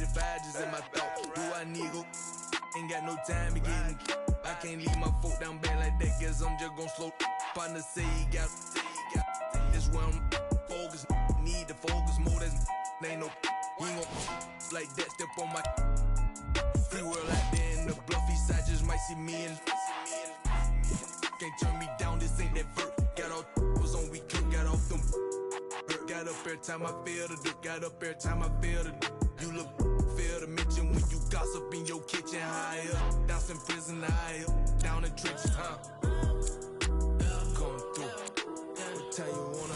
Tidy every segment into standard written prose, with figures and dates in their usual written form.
the badges in my thought. Do I need go? Ain't got no time to get. I can't leave my foot down bad like that, guess I'm just gon' slow. Partner say he got. This where I'm focused. Need to focus more. That's ain't no. He ain't gon' like that. Step on my free world out there in the bluffy side. Just might see me and can't turn me down. This ain't that vert. Got all was on we cook. Got off them. Got up every time I feel the dirt. Got up every time I feel the dirt. You look fair to mention when you gossip in your kitchen. High up, down in prison. High up, down in trenches. Huh? Come through. What time you wanna?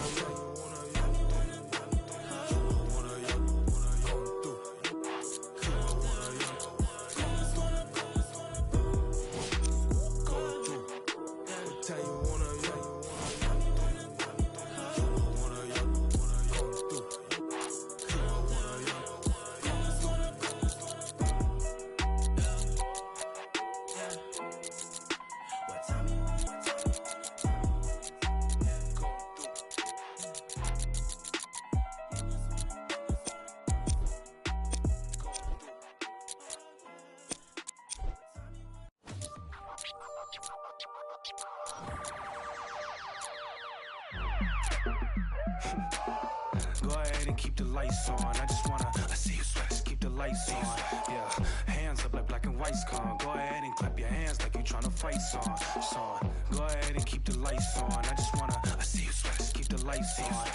Go ahead and keep the lights on. I just wanna, I see you sweat, just keep the lights on. Yeah, hands up like black and white's con. Go ahead and clap your hands like you tryna fight song. Go ahead and keep the lights on. I just wanna, I see you sweat, just keep the lights on.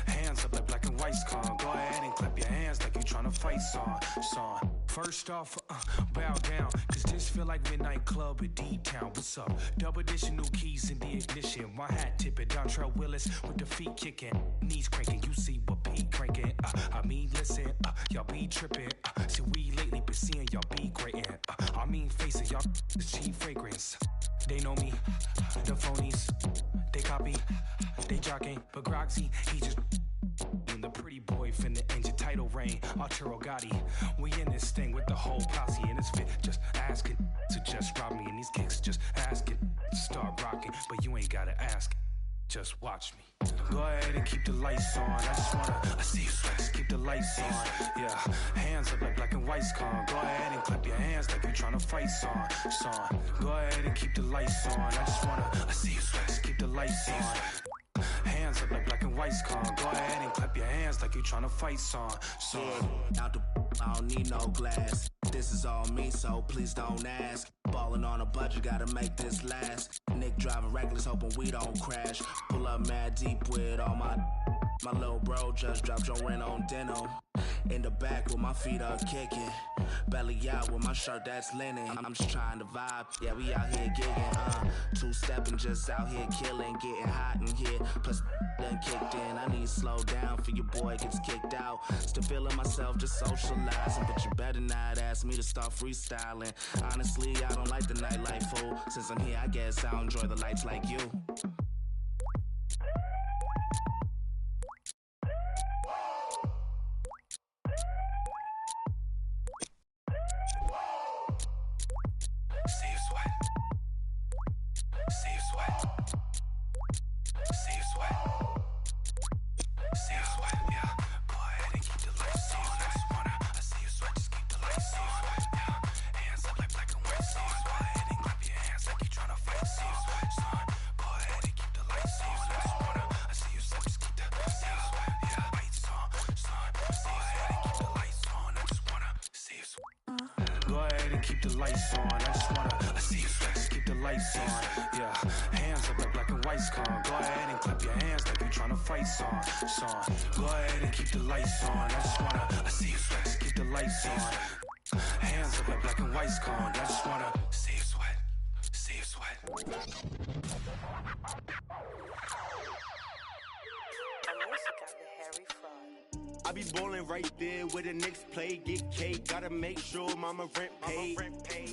Hands up like black and white's con. Go ahead and clap your hands like you tryna fight song. First off, bow down, cause this feel like midnight club at D-Town. What's up? Double dishing new keys in the ignition. My hat tipping, Dontrell Willis with the feet kicking. Knees cranking, you see what Pete cranking. I mean, listen, y'all be tripping. See, we lately been seeing y'all be grating. I mean, facing y'all the cheap fragrance. They know me, the phonies. They copy, they jocking. But Groxy, he just the pretty boy finna end your title reign. Arturo Gotti, we in this thing with the whole posse. And it's fit, just asking to just rob me. And these kicks just asking to start rocking. But you ain't gotta ask, just watch me. Go ahead and keep the lights on. I just wanna, I see you sweat, just keep the lights on. Yeah, hands up like black and white's con. Go ahead and clap your hands like you tryna fight song. Go ahead and keep the lights on. I just wanna, I see you sweat, just keep the lights on. Hands up like black and white's con. Go ahead and clap your hands like you tryna fight song. Out the I don't need no glass. This is all me, so please don't ask. Ballin' on a budget, gotta make this last. Nick driving reckless, hoping we don't crash. Pull up mad deep with all my little bro just dropped your rent on denim. In the back with my feet up kicking. Belly out with my shirt that's linen. I'm just trying to vibe, yeah, we out here gigging. Two-stepping, just out here killing. Getting hot in here, plus done kicked in. I need to slow down for your boy gets kicked out. Still feeling myself, just socializing. But you better not ask me to start freestyling. Honestly, I don't like the nightlife, fool. Since I'm here, I guess I'll enjoy the lights like you. See you sweat. See you sweat. See you sweat. See you sweat. Yeah. Go ahead and keep the lights on. I just wanna, I see you sweat. Just keep the lights on. Yeah. Hands up like black and white. Go ahead and clap your hands like you tryna fight. See you sweat. Go ahead and keep the lights on. I just wanna, I see you sweat. Just keep the lights on. Yeah. Lights on. Go ahead and keep the lights on. I just wanna see you sweat. Go ahead and keep the lights on. I just wanna, I see you sweat. Just keep the lights on. Yeah, hands up like black and white's con. Go ahead and clap your hands like you tryna fight song. Go ahead and keep the lights on. I just wanna, I see you sweat. Just keep the lights on. Hands up like black and white's con. I just wanna see you sweat. See you sweat. I be ballin' right there where the Knicks play, get cake. Gotta make sure mama rent paid.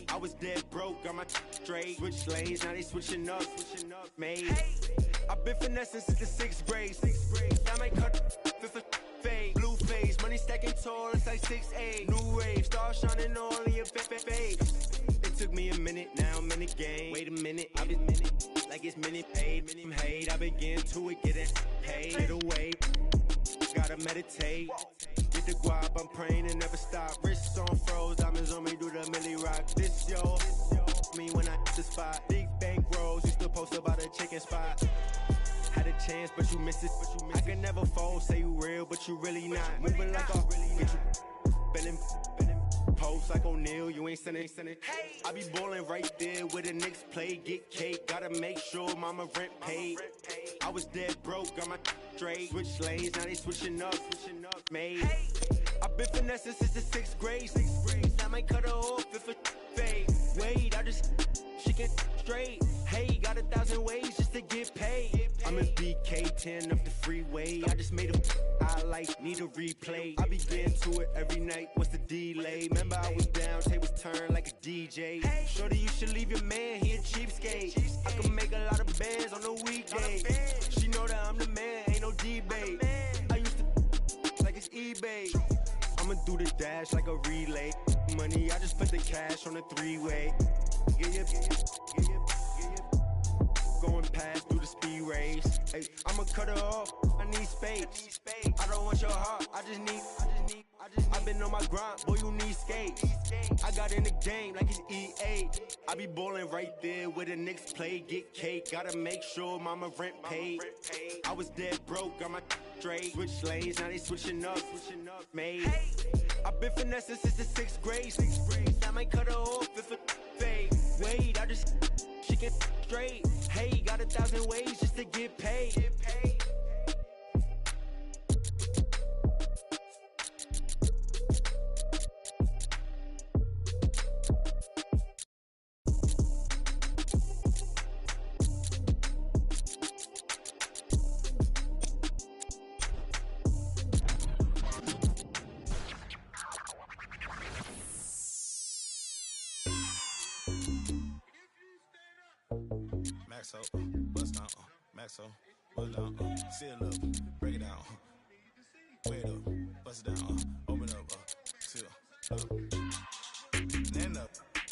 I was dead broke, got my straight. Switch lanes, now they switching up, made. I've been finessing since the 6th grade. I might cut for fade. Blue face, money stacking tall, it's like 6'8". New wave, star shining only a fade. It took me a minute, now I'm in the game. Wait a minute, I've been like it's minute paid. I've been getting to it, getting paid. Get away. Gotta meditate, get the guap, I'm praying to never stop. Wrists on froze, diamonds on me, do the milli rock. This yo, me when I hit the spot. Big bank rolls, used to post about a chicken spot. Had a chance, but you missed it. I can never fold, say you real, but you really not. Moving like a get you bending. Post like O'Neal, you ain't sending. I be ballin' right there where the Knicks play, get cake. Gotta make sure mama rent paid. I was dead broke, got my straight. Switch lanes, now they switching up, made. I've been finessing since the 6th grade. I might cut her off if a fade. Wait, I just she can straight. Hey, got 1,000 ways just to get paid. I'm in BK10 up the freeway. I just made a I like, need a replay. I be getting to it every night. What's the delay? Remember I was down, tables turned like a DJ. Shorty, you should leave your man, he a cheapskate. I can make a lot of bands on the weekday. She know that I'm the man, ain't no debate. I used to like it's eBay. I'ma do the dash like a relay. Money, I just put the cash on the 3-way. Yeah. Going past through the speed race. Hey, I'ma cut her off. I need space. I don't want your heart. I just need. I've been on my grind, boy. You need skates. I got in the game like it's EA. I be ballin' right there where the Knicks play, get cake. Gotta make sure mama rent paid. I was dead broke, got my straight. Switch lanes, now they switching up, made. I've been finessing since the 6th grade. I might cut her off if it fade. Wait, I just she can straight. Hey, got 1,000 ways just to get paid. Maxo, bust down, Maxo, bust down, seal up, break it down, wait up, bust it down, open up, seal up, then up,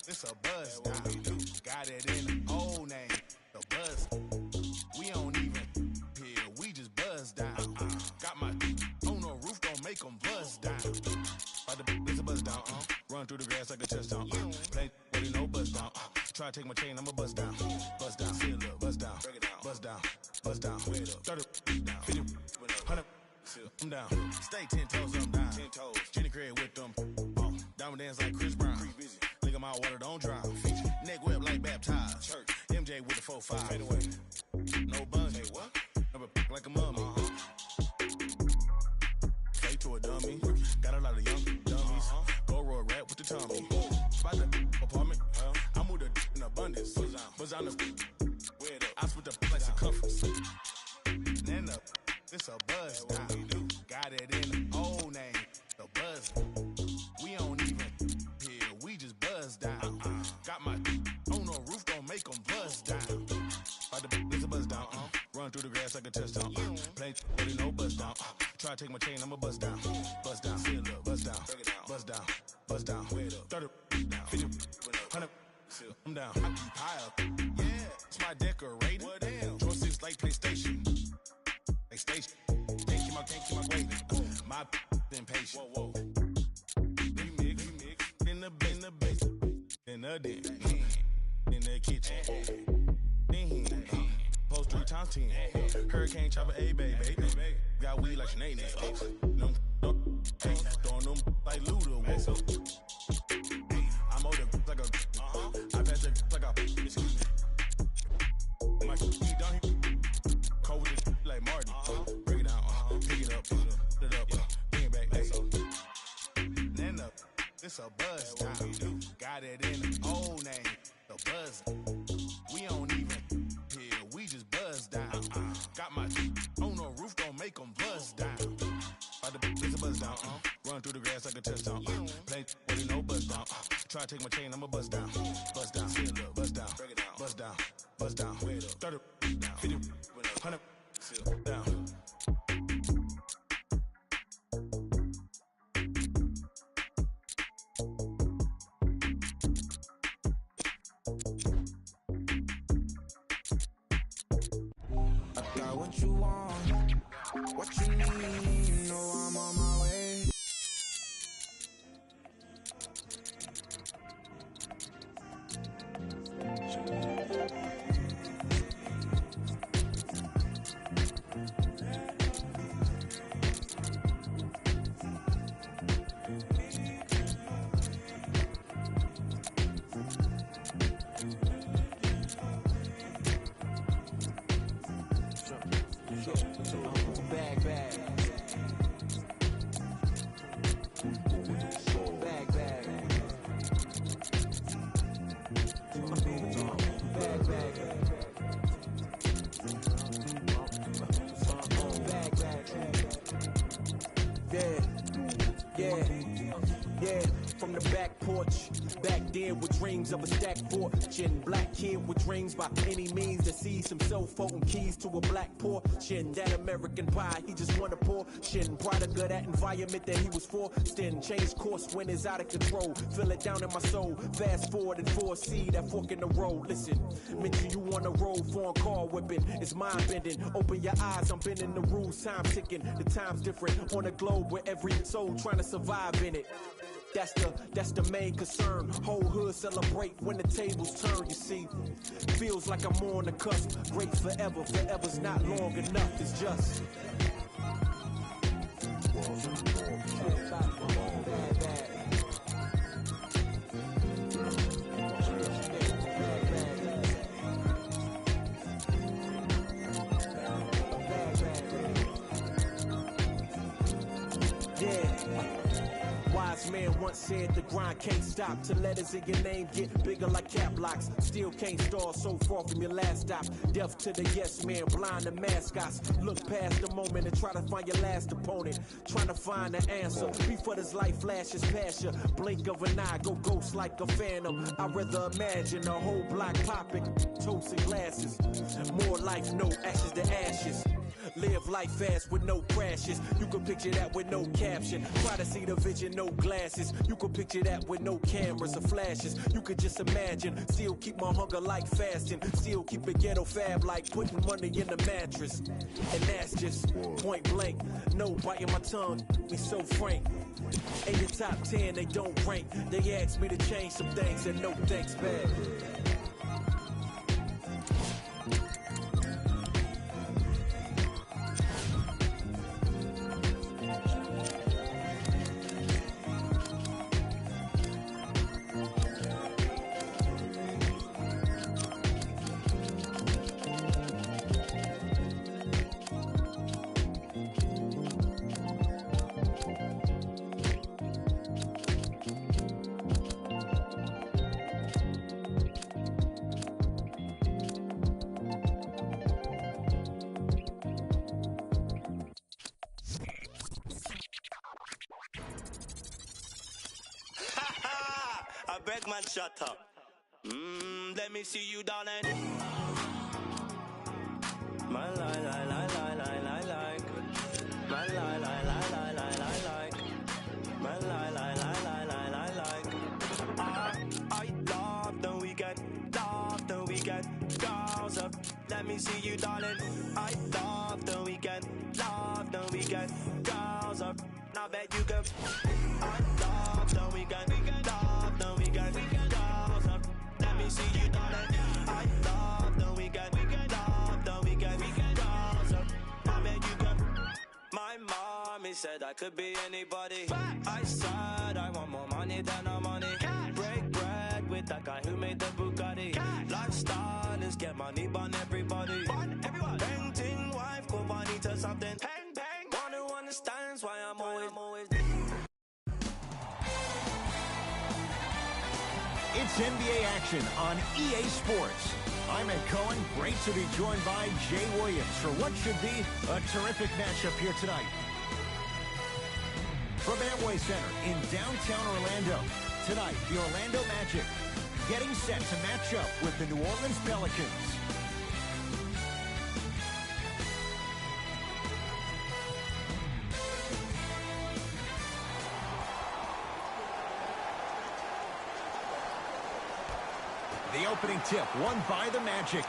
it's a buzz down, got it in the old name, the buzz, we don't even hear, we just buzz down, got my on the roof, don't make them buzz down, it's a buzz down, run through the grass like a touchdown, play, but no buzz down, try to take my chain, I'ma bust down, seal up, bust down, bust down, wait up, 30, down, 50, 100, I'm down, stay 10 toes, I'm down, 10 toes, Jenny Craig with them, diamond dance like Chris Brown, lick in my water, don't drown, neck whip like baptized, church, MJ with the 4-5, no buns, hey what, never like a mummy, play to a dummy, got a lot of young dummies, go roll rap with the tummy, spot the apartment, I move the in abundance, buzz on the I split the like circumference. Then up, it's a buzz down. Got it in the old name, the buzz. We don't even hear, we just buzz down. Got my on the roof, don't make them buzz down. It's a buzz down, run through the grass like a touchdown. Play, but no buzz down. Try to take my chain, I'ma buzz down, seal up, buzz down, buzz down, 30, 50, 100. I'm down. I keep high up. Yeah, it's my decorator. What damn? Draw 6 like PlayStation. Like station. Can't keep my weight. My impatient. Whoa. Remix. In the base. In the den. In the kitchen. Post 3 times 10. Hurricane chopper, a baby. Got weed like Sinead. Throwing them like Luda. I'm older like a I pass it like a excuse me. My feet down here. Cold with this like Martin. Break it down, pick it up, put it up, bring it back, then up, it's a buzz down. Got it in the old name, the buzz. We don't even hear, we just buzz down. Got my on the roof, don't make them buzz down. It's a buzz down, run through the grass like a touchdown. Play, but no buzz down. Try to take my chain, I'ma bust down, seal up, bust down, bust down, 30, 50, 100, down. I got what you want, what you need, you know I'm on my way. Bag, bag. Bag, bag. Bag, bag. Yeah, from the back porch, back there with dreams of a stacked fortune. Black kid with dreams by any means to seize some cell phone keys to a black portion. That American pie, he just want a portion. Product of that environment that he was forced in. Change course when it's out of control. Feel it down in my soul. Fast forward and foresee that fork in the road. Listen, mention you on the road, foreign car whipping. It's mind bending. Open your eyes, I'm bending the rules. Time ticking. The time's different on a globe where every soul trying to survive in it. That's the main concern. Whole hood celebrate when the tables turn, you see. Feels like I'm on the cusp. Great forever, forever's not long enough, it's just. Wise man once said the grind can't stop till letters in your name get bigger like cap locks. Still can't stall so far from your last stop. Deaf to the yes man, blind to mascots. Look past the moment and try to find your last opponent. Trying to find the answer before this life flashes past you. Blink of an eye, go ghost like a phantom. I'd rather imagine a whole block popping, toasting glasses. More life, no ashes to ashes. Live life fast with no crashes. You can picture that with no caption. Try to see the vision, no glasses. You can picture that with no cameras or flashes. You could just imagine. Still keep my hunger like fasting. Still keep a ghetto fab like putting money in the mattress. And that's just point blank. No biting my tongue, be so frank. In your top 10, they don't rank. They asked me to change some things and no thanks back. I beg man, shut up. Let me see you, darling. My lie, lie, lie, lie, lie, lie, like. My lie, lie, lie, lie, lie, lie, like. My lie, lie, lie, lie, lie, lie, like. I love the weekend, girls up. Let me see you, darling. I love the weekend, girls up. Now bet you can. I love the weekend, girls up. Let me see you, darling. I love the weekend, girls up. Now bet you can. My mommy said I could be anybody. I said I want more money than no money. Break bread with that guy who made the Bugatti. Lifestyle is get money, bun everybody. Painting wife, go money to something. Bang, bang. One who understands why I'm always. It's NBA action on EA Sports. I'm Ed Cohen. Great to be joined by Jay Williams for what should be a terrific matchup here tonight. From Amway Center in downtown Orlando, tonight the Orlando Magic getting set to match up with the New Orleans Pelicans. The opening tip won by the Magic.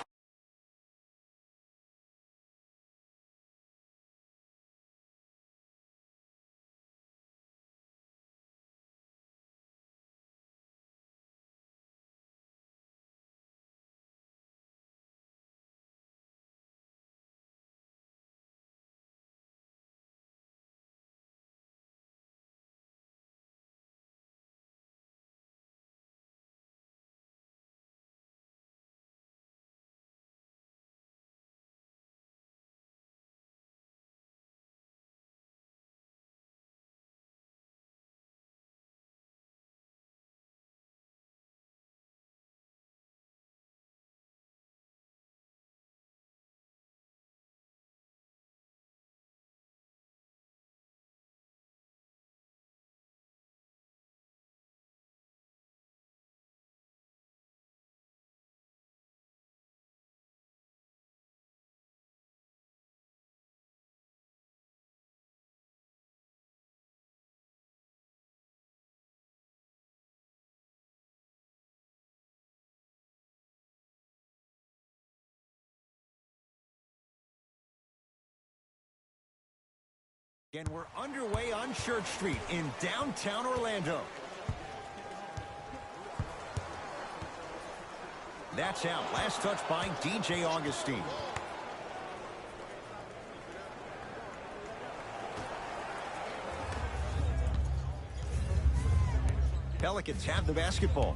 And we're underway on Church Street in downtown Orlando. That's out. Last touch by DJ Augustine. Pelicans have the basketball.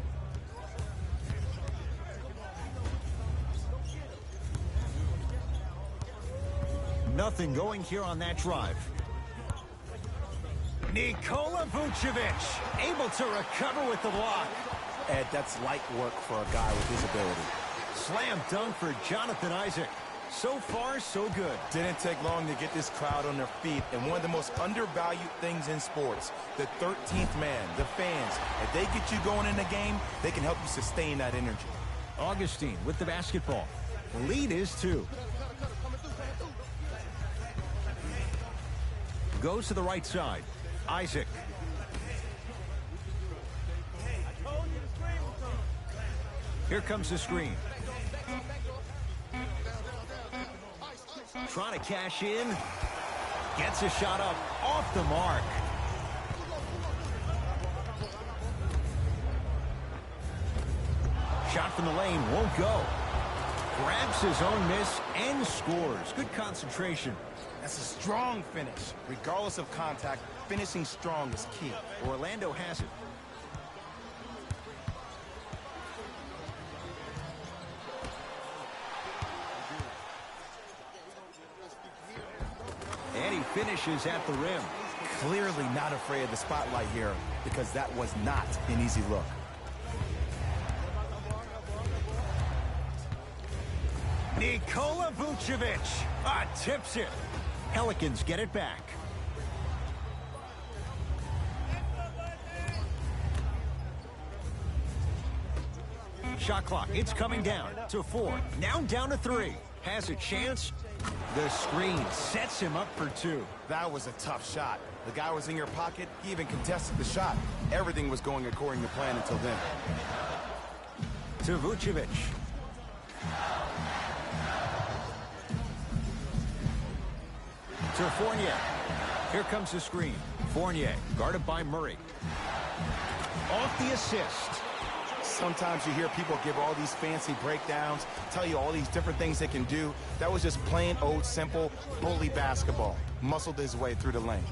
Nothing going here on that drive. Nikola Vucevic able to recover with the block. Ed, that's light work for a guy with his ability. Slam dunk for Jonathan Isaac. So far, so good. Didn't take long to get this crowd on their feet. And one of the most undervalued things in sports, the 13th man, the fans. If they get you going in the game, they can help you sustain that energy. Augustine with the basketball. Lead is 2. Goes to the right side. Isaac. Here comes the screen. Trying to cash in. Gets a shot up off the mark. Shot from the lane won't go. Grabs his own miss and scores. Good concentration. That's a strong finish. Regardless of contact, finishing strong is key. Orlando has it. And he finishes at the rim. Clearly not afraid of the spotlight here because that was not an easy look. Nikola Vucevic tips it. Pelicans get it back. Shot clock, it's coming down to 4. Now down to 3. Has a chance. The screen sets him up for 2. That was a tough shot. The guy was in your pocket. He even contested the shot. Everything was going according to plan until then. To Vucevic. To Fournier. Here comes the screen. Fournier guarded by Murray. Off the assist. Sometimes you hear people give all these fancy breakdowns, tell you all these different things they can do. That was just plain old simple bully basketball. Muscled his way through the lane.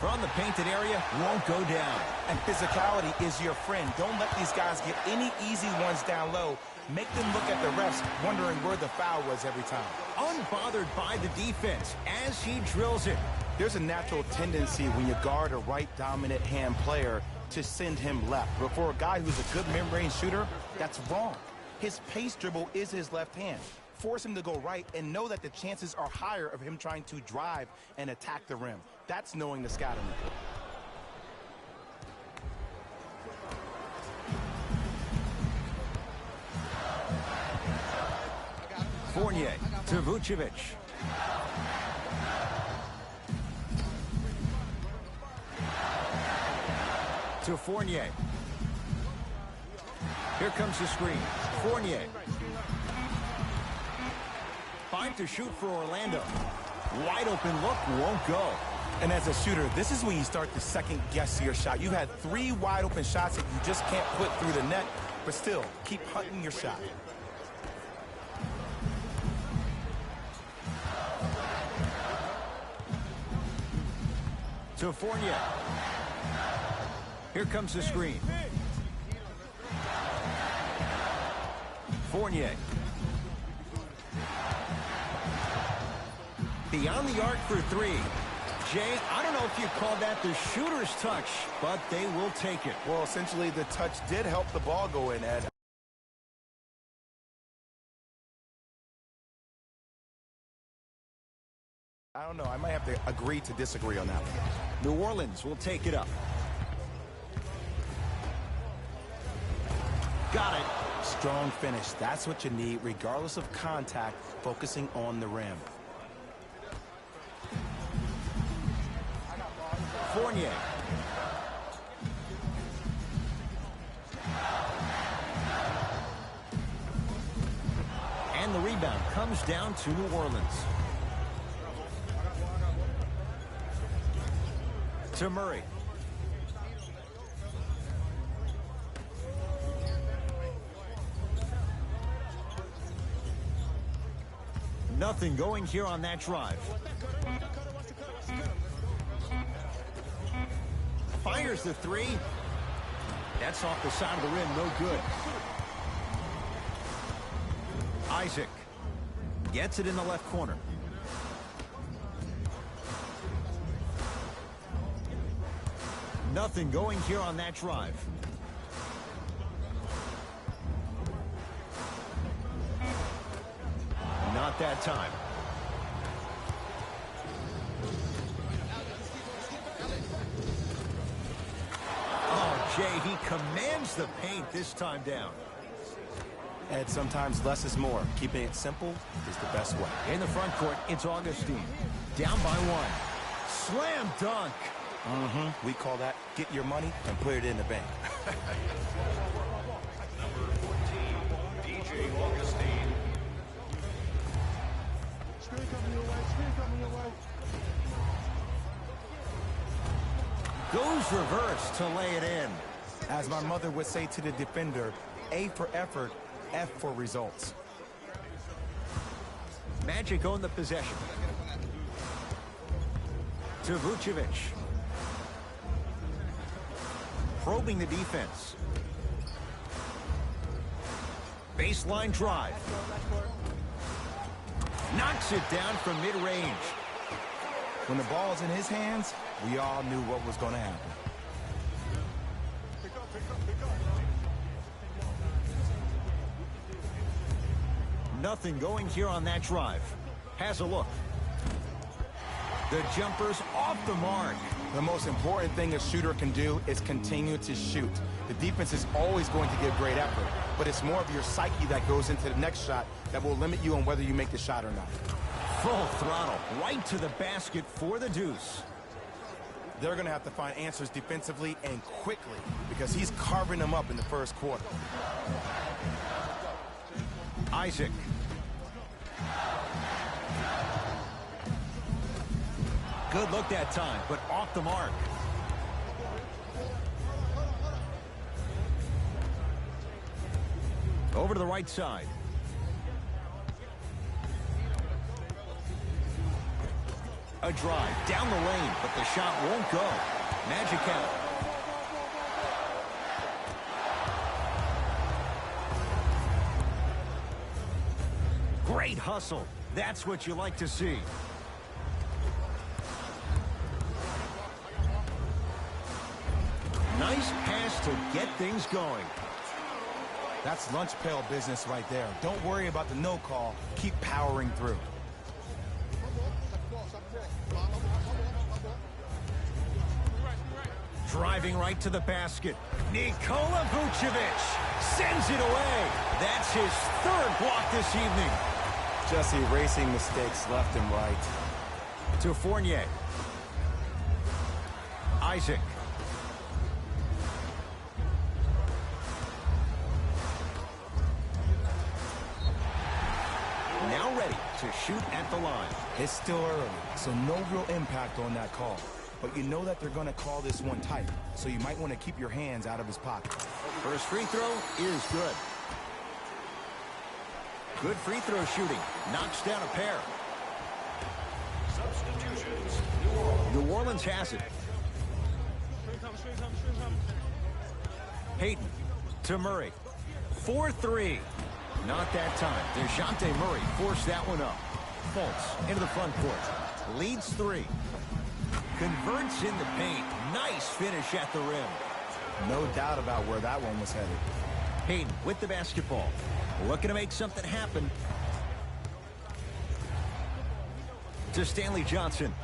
From the painted area, won't go down. And physicality is your friend. Don't let these guys get any easy ones down low. Make them look at the refs, wondering where the foul was every time. Unbothered by the defense as he drills it. There's a natural tendency when you guard a right dominant hand player to send him left. But for a guy who's a good mid-range shooter, that's wrong. His pace dribble is his left hand. Force him to go right and know that the chances are higher of him trying to drive and attack the rim. That's knowing the scouting. Fournier to Vucevic. To Fournier. Here comes the screen. Fournier. 5 to shoot for Orlando. Wide open look, won't go. And as a shooter, this is when you start to second guess your shot. You've had 3 wide open shots that you just can't put through the net, but still, keep hunting your shot. To Fournier. Here comes the screen. Fournier. Beyond the arc for 3. Jay, I don't know if you call that the shooter's touch, but they will take it. Well, essentially, the touch did help the ball go in, Ed. I don't know. I might have to agree to disagree on that one. New Orleans will take it up. Got it. Strong finish. That's what you need, regardless of contact, focusing on the rim. Fournier. And the rebound comes down to New Orleans. to Murray. Nothing going here on that drive. Fires the three. That's off the side of the rim, no good. Isaac gets it in the left corner. Nothing going here on that drive. Not that time. Oh, Jay, he commands the paint this time down. Ed, sometimes less is more. Keeping it simple is the best way. In the front court, it's Augustine. Down by one. Slam dunk. We call that get your money and put it in the bank. Number 14, DJ Augustine. Screen coming your way, screen coming your way. Goes reverse to lay it in. As my mother would say to the defender, A for effort, F for results. Magic own the possession. To Vucevic. Probing the defense. Baseline drive. Knocks it down from mid-range. When the ball's in his hands, we all knew what was going to happen. Nothing going here on that drive. Has a look. The jumper's off the mark. The most important thing a shooter can do is continue to shoot. The defense is always going to give great effort, but it's more of your psyche that goes into the next shot that will limit you on whether you make the shot or not. Full throttle, right to the basket for the deuce. They're going to have to find answers defensively and quickly because he's carving them up in the first quarter. Isaac. Good look that time, but off the mark. Over to the right side. A drive down the lane, but the shot won't go. Magic out. Great hustle. That's what you like to see. Nice pass to get things going. That's lunch pail business right there. Don't worry about the no call. Keep powering through. Driving right to the basket. Nikola Vucevic sends it away. That's his third block this evening. Just erasing mistakes left and right. To Fournier. Isaac. Now ready to shoot at the line. It's still early, so no real impact on that call. But you know that they're going to call this one tight, so you might want to keep your hands out of his pocket. First free throw is good. Good free throw shooting. Knocks down a pair. Substitutions. New Orleans has it. Payton to Murray. 4-3. Not that time. DeJounte Murray forced that one up. Fultz into the front court. Leads 3. Converts in the paint. Nice finish at the rim. No doubt about where that one was headed. Payton with the basketball. Looking to make something happen. To Stanley Johnson.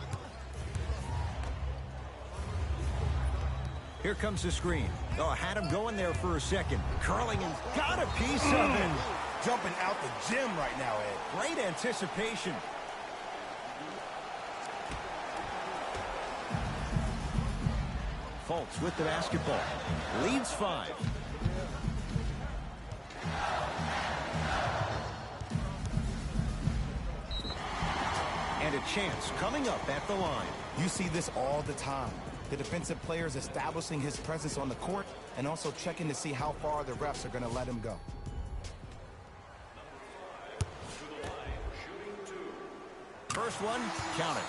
Here comes the screen. Oh, had him going there for a second. Curling and got a piece of it. Jumping out the gym right now, Ed. Great anticipation. Fultz with the basketball. Leads 5. And a chance coming up at the line. You see this all the time. The defensive player is establishing his presence on the court and also checking to see how far the refs are going to let him go. First one, count it.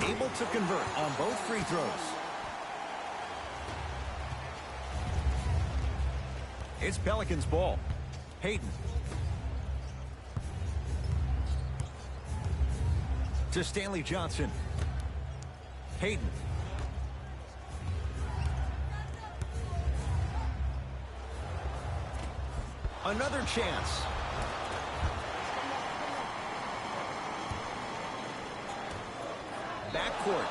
Able to convert on both free throws. It's Pelicans ball. Hayden. To Stanley Johnson. Hayden. Another chance. Backcourt.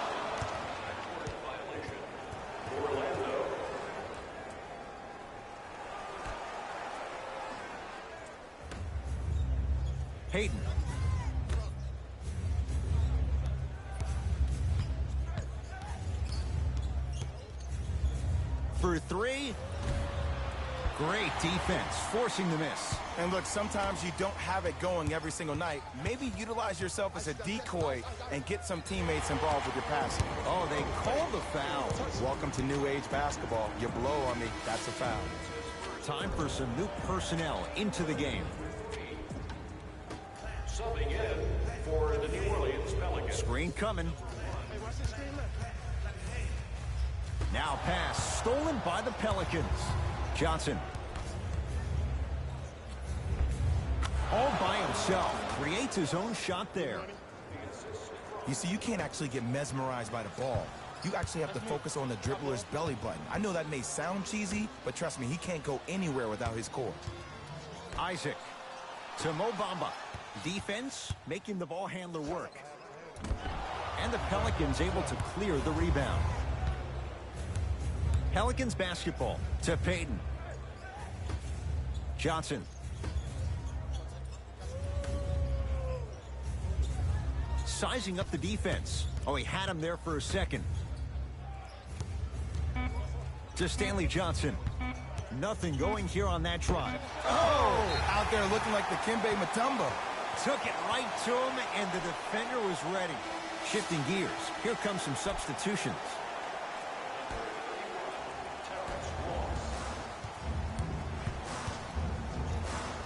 Hayden. For three. Great defense, forcing the miss. And look, sometimes you don't have it going every single night. Maybe utilize yourself as a decoy and get some teammates involved with your passing. Oh, they called the foul. Welcome to new age basketball. You blow on me, that's a foul. Time for some new personnel into the game. Subbing in for the New Orleans Pelicans. Screen coming. Now pass stolen by the Pelicans. Johnson. All by himself. Creates his own shot there. You see, you can't actually get mesmerized by the ball. You actually have to focus on the dribbler's belly button. I know that may sound cheesy, but trust me, he can't go anywhere without his core. Isaac. To Mo Bamba. Defense, making the ball handler work. And the Pelicans able to clear the rebound. Pelicans basketball to Payton. Johnson. Sizing up the defense. Oh, he had him there for a second. To Stanley Johnson. Nothing going here on that drive. Oh! Out there looking like the Kimbe Mutombo. Took it right to him, and the defender was ready. Shifting gears. Here comes some substitutions.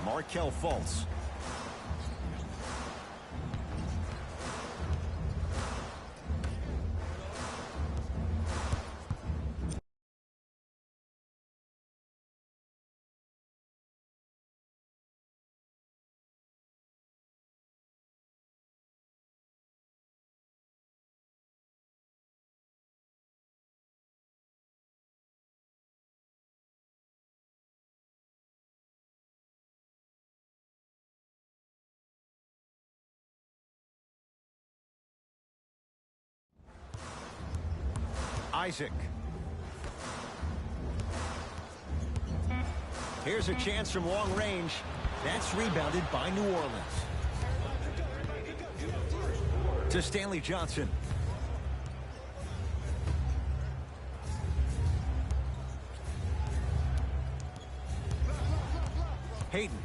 Markelle Fultz. Isaac. Here's a chance from long range. That's rebounded by New Orleans. To Stanley Johnson. Hayden.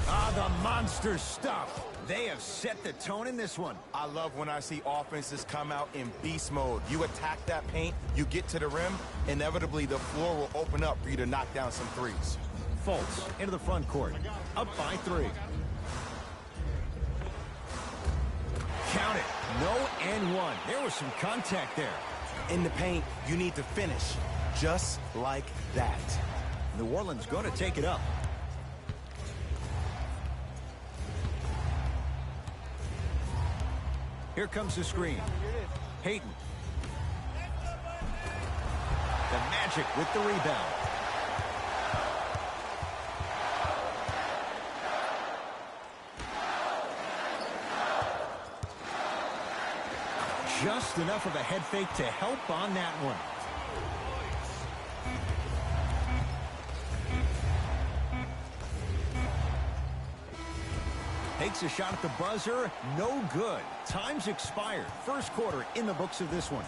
Ah, the monster stuff. They have set the tone in this one. I love when I see offenses come out in beast mode. You attack that paint, you get to the rim, inevitably the floor will open up for you to knock down some threes. Fultz into the front court. Up by 3. Count it. No and 1. There was some contact there. In the paint, you need to finish just like that. New Orleans going to take it up. Here comes the screen. Hayden. The Magic with the rebound. Just enough of a head fake to help on that one. Takes a shot at the buzzer. No good. Time's expired. First quarter in the books of this one.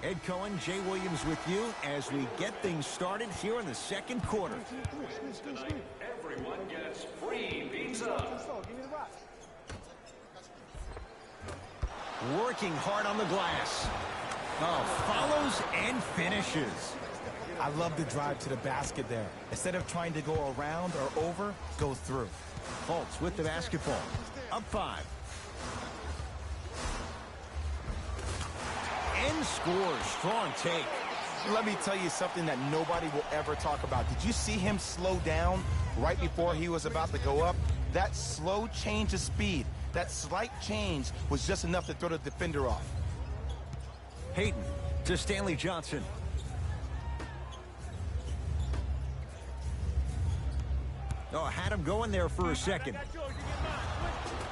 Ed Cohen, Jay Williams with you as we get things started here in the second quarter. Tonight, everyone gets free pizza. Working hard on the glass. Oh, follows and finishes. I love the drive to the basket there. Instead of trying to go around or over, go through. Fultz with the basketball. Up 5. And scores. Strong take. Let me tell you something that nobody will ever talk about. Did you see him slow down right before he was about to go up? That slow change of speed, that slight change was just enough to throw the defender off. Payton to Stanley Johnson. Oh, had him going there for a second.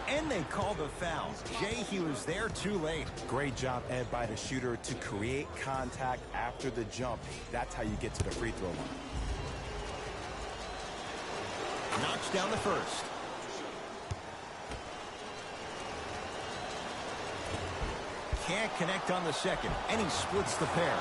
And they called a foul. Jay, he was there too late. Great job, Ed, by the shooter to create contact after the jump. That's how you get to the free throw line. Knocks down the first. Can't connect on the second, and he splits the pair.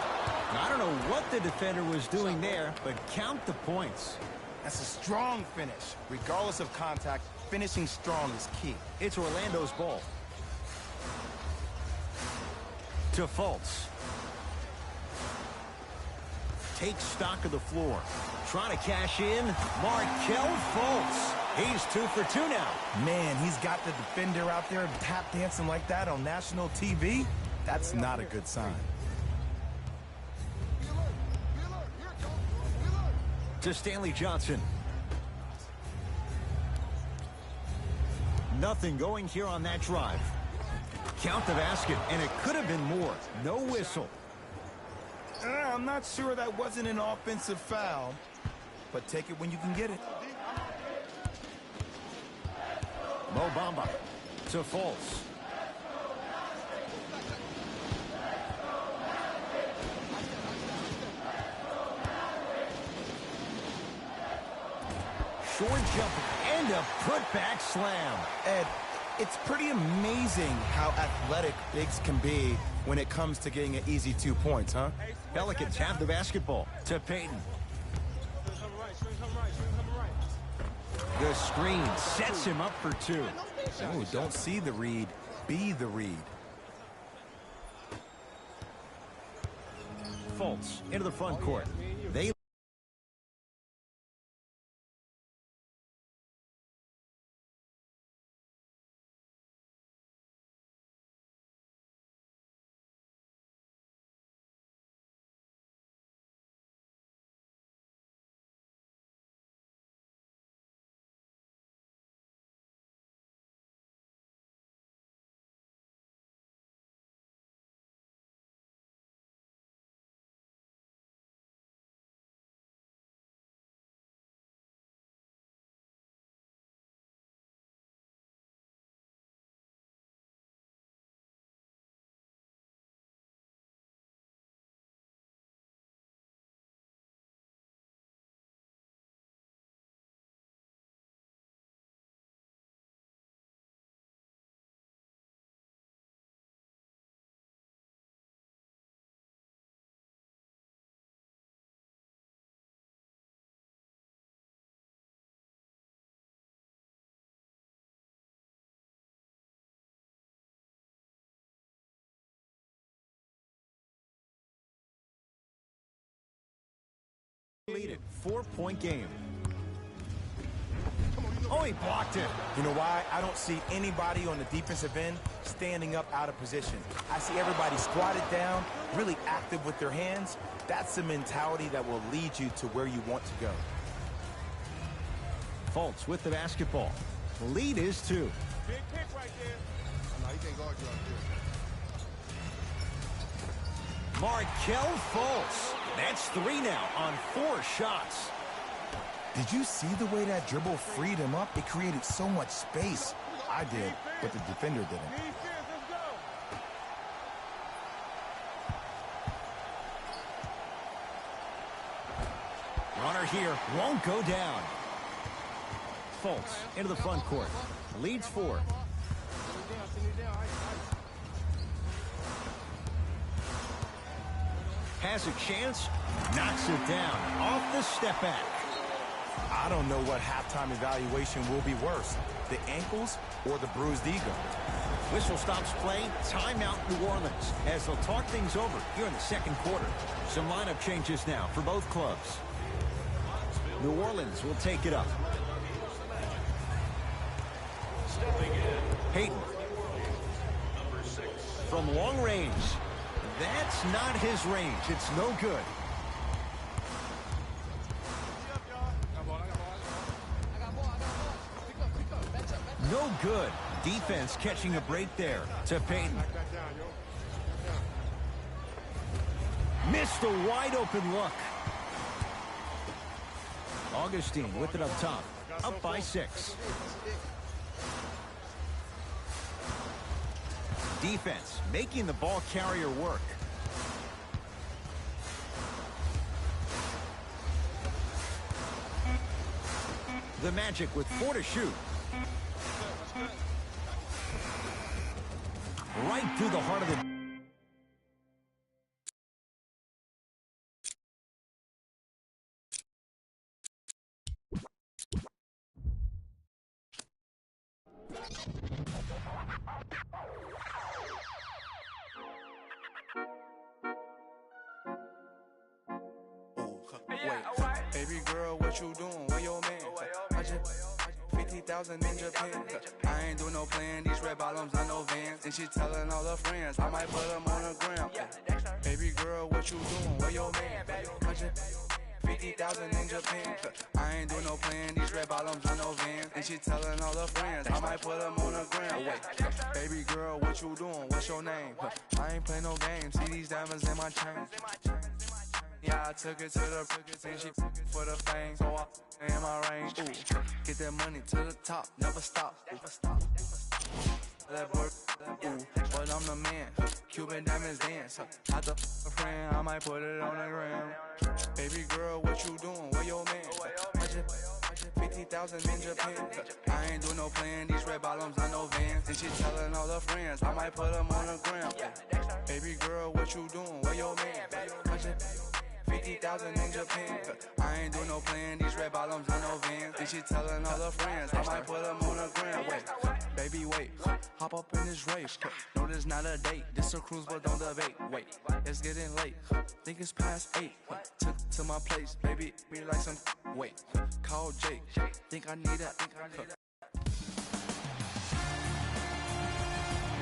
Now, I don't know what the defender was doing there, but count the points. That's a strong finish. Regardless of contact, finishing strong is key. It's Orlando's ball. To Fultz. Takes stock of the floor. Trying to cash in. Markelle Fultz. He's 2 for 2 now. Man, he's got the defender out there tap dancing like that on national TV. That's not a good sign. To Stanley Johnson. Nothing going here on that drive. Count the basket, and it could have been more. No whistle. I'm not sure that wasn't an offensive foul, but take it when you can get it. Mo Bamba to Fultz. Short jumper and a putback slam. Ed, it's pretty amazing how athletic bigs can be when it comes to getting an easy 2 points, huh? Pelicans have the basketball to Payton. The screen sets him up for 2. Oh, don't see the read, be the read. Fultz into the front court. They lead it. 4-point game. Oh, he blocked it. You know why? I don't see anybody on the defensive end standing up out of position. I see everybody squatted down, really active with their hands. That's the mentality that will lead you to where you want to go. Fultz with the basketball. The lead is 2. Big pick right there. No, he can't guard you out there. Markelle Fultz. That's 3 now on 4 shots. Did you see the way that dribble freed him up? It created so much space. I did, but the defender didn't. Runner here won't go down. Fultz into the front court. Leads 4. Has a chance, knocks it down, off the step back. I don't know what halftime evaluation will be worse, the ankles or the bruised ego. Whistle stops play, timeout New Orleans, as they'll talk things over here in the second quarter. Some lineup changes now for both clubs. New Orleans will take it up. Peyton. From long range. That's not his range. It's no good. No good. Defense catching a break there to Peyton. Missed a wide open look. Augustine with it up top. Up by 6. Defense making the ball carrier work. The Magic with 4 to shoot. Right through the heart of the... Baby girl, what you doing? Where your man? I just 50,000 in Japan. I ain't doing no plan. These red bottoms on no Vans. And she telling all her friends I might put them on the gram. Baby girl, what you doing? Where your man? I just 50,000 in Japan. I ain't doing no plan. These red bottoms on no Vans. And she telling all her friends I might put them on the gram. Baby girl, what you doing? What's your name? I ain't playing no games. See these diamonds in my chain. Yeah, I took it to the and she for the fame. So I in my range. Ooh, get that money to the top, never stop. That bird, ooh, but I'm the man. Cuban diamonds dance. I the friend, I might put it on the gram. Baby girl, what you doing? Where your man? I just 50,000 in Japan. I ain't doing no plan. These red bottoms on no Vans. And she telling all her friends I might put them on the gram. Baby girl, what you doing? Where your man? I just 50,000 in Japan. I ain't doing no plan. These red bottoms on no Vans. And she telling all her friends I might put them on the gram. Baby, wait. Hop up in this race. No, this not a date. This a cruise, but don't debate. Wait, it's getting late. Think it's past 8. Took to my place. Baby, be like some. Wait, call Jake. Think I need that.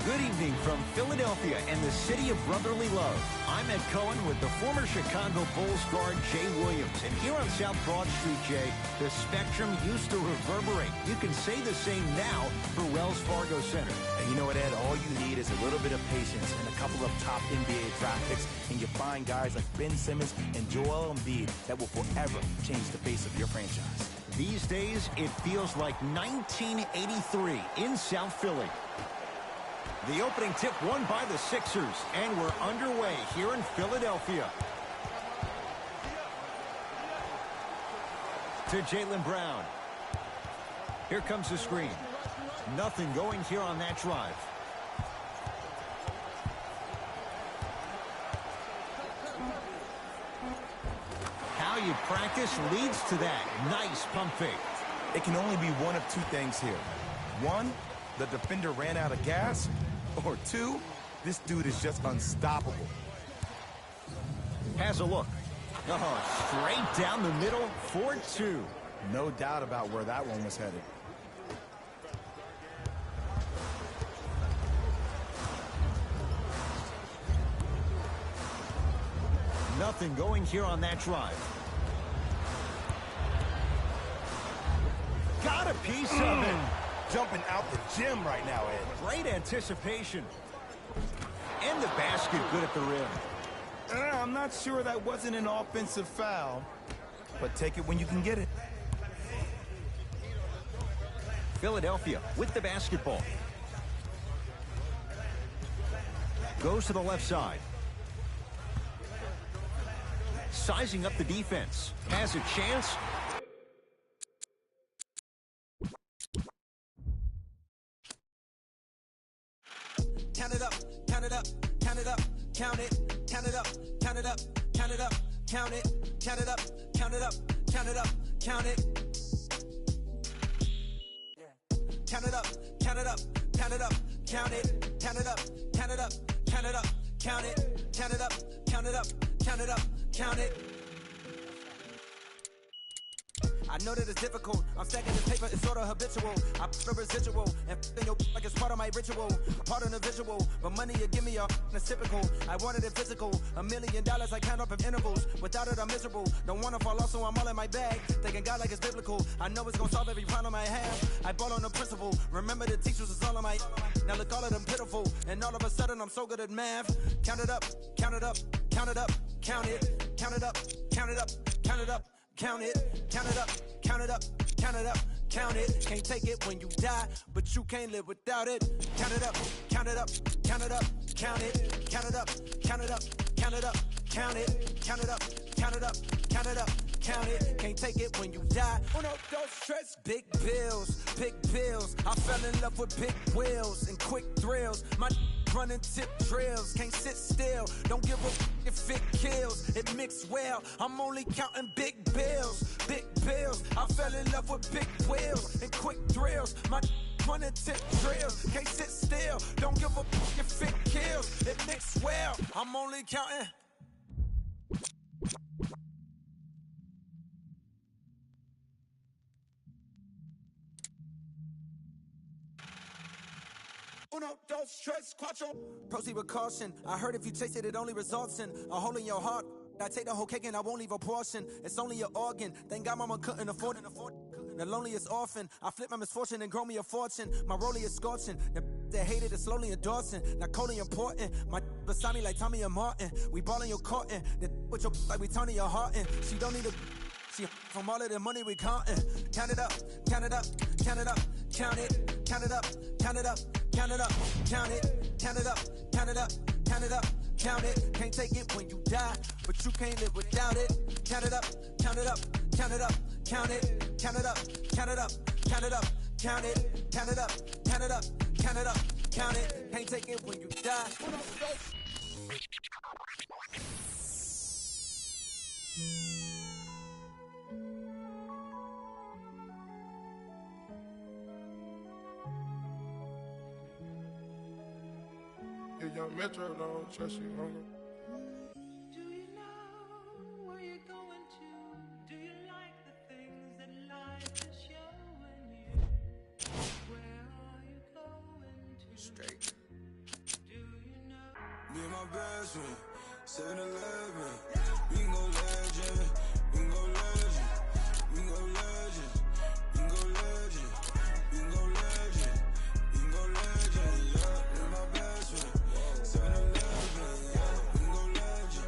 Good evening from Philadelphia and the city of brotherly love. I'm Ed Cohen with the former Chicago Bulls guard Jay Williams. And here on South Broad Street, Jay, the spectrum used to reverberate. You can say the same now for Wells Fargo Center. And you know what, Ed? All you need is a little bit of patience and a couple of top NBA draft picks, and you find guys like Ben Simmons and Joel Embiid that will forever change the face of your franchise. These days, it feels like 1983 in South Philly. The opening tip won by the Sixers, and we're underway here in Philadelphia. To Jaylen Brown. Here comes the screen. Nothing going here on that drive. How you practice leads to that. Nice pump fake. It can only be one of two things here. One, the defender ran out of gas. Or two, this dude is just unstoppable. Has a look. Oh, straight down the middle for 2. No doubt about where that one was headed. Nothing going here on that drive. Got a piece of it. Jumping out the gym right now, Ed. Great anticipation. And the basket good at the rim. I'm not sure that wasn't an offensive foul, but take it when you can get it. Philadelphia with the basketball. Goes to the left side. Sizing up the defense. Has a chance. Count it up, count it up, count it up, count it, count it up, count it up, count it up, count it, count it up, count it up, count it up, count it. Count it up, count it up, count it up, count it, count it up, count it up, count it up, count it, count it up, count it up, count it up, count it. I know that it's difficult. I'm stacking this paper, it's sort of habitual. I put a residual and f***ing your like it's part of my ritual, part of the visual. But money you give me it's typical. I wanted it physical. $1 million I count up in intervals. Without it I'm miserable. Don't wanna fall off, so I'm all in my bag. Thinking God like it's biblical. I know it's gonna solve every problem I have. I ball on the principle. Remember the teachers is all on my. Now look, all of them pitiful. And all of a sudden I'm so good at math. Count it up, count it up, count it up, count it, count it up, count it up, count it up. Count it, count it up, count it up, count it up, count it. Can't take it when you die, but you can't live without it. Count it up, count it up, count it up, count it, count it up, count it up, count it up, count it, count it up, count it up, count it up, count it. Can't take it when you die. Uno, dos, tres. Big bills, big bills. I fell in love with big wheels and quick thrills. My running tip drills, can't sit still. Don't give a if it kills, it mixed well. I'm only counting big bills, big bills. I fell in love with big wheels and quick thrills. My running tip drills, can't sit still. Don't give a if it kills, it mixed well. I'm only counting. Uno, dos, tres, cuatro. Proceed with caution. I heard if you taste it, it only results in a hole in your heart. I take the whole cake and I won't leave a portion. It's only an organ. Thank God mama couldn't afford it. The loneliest orphan. I flip my misfortune and grow me a fortune. My rollie is scorching. The that hated is slowly endorsing. Not coldly important. My beside me like Tommy and Martin. We ballin' your courtin'. The with your like we Tony your heart in. She don't need a. She from all of the money we countin'. Count it up, count it up, count it up, count it, count it up, count it up, count it up, count it, count it up, count it up, count it up, count it. Can't take it when you die, but you can't live without it. Count it up, count it up, count it up, count it, count it up, count it up, count it up, count it, count it up, count it up, count it up, count it. Can't take it when you die. If young Metro don't trust you, hunger. Do you know where you're going to? Do you like the things that life is showing you? Where are you going to? Straight. Do you know? Me and my best friend, 7-Eleven. We can go legend. We can go legend. We can go legend. We can go legend. We can go legend. We can go legend. Yeah, me and my best friend. 7-Eleven, yeah, we can go legend.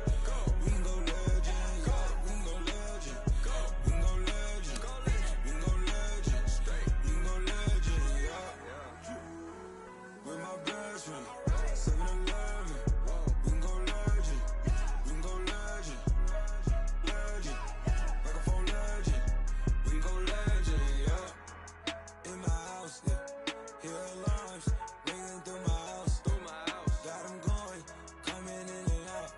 We can go legend, yeah, we can go legend. We can go legend. We can go legend. We can go legend, yeah. With my best friend, 7-Eleven. We can go legend. We can go legend. Legend, like a phone legend. We can go legend, yeah. In my house, yeah. Hear alarms ringing through my house. Got them going, coming in and out.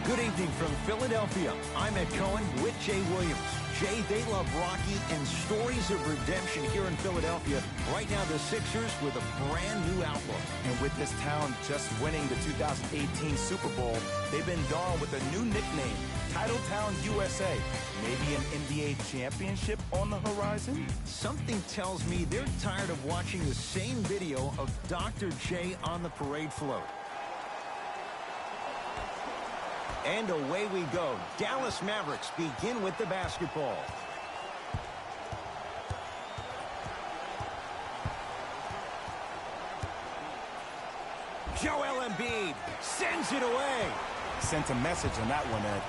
Good evening from Philadelphia. I'm Ed Cohen with Jay Williams. Jay, they love Rocky and stories of redemption here in Philadelphia. Right now, the Sixers with a brand new outlook. And with this town just winning the 2018 Super Bowl, they've been dawned with a new nickname, Titletown USA. Maybe an NBA championship on the horizon? Something tells me they're tired of watching the same video of Dr. J on the parade float. And away we go. Dallas Mavericks begin with the basketball. Joel Embiid sends it away. Sent a message on that one, Ed.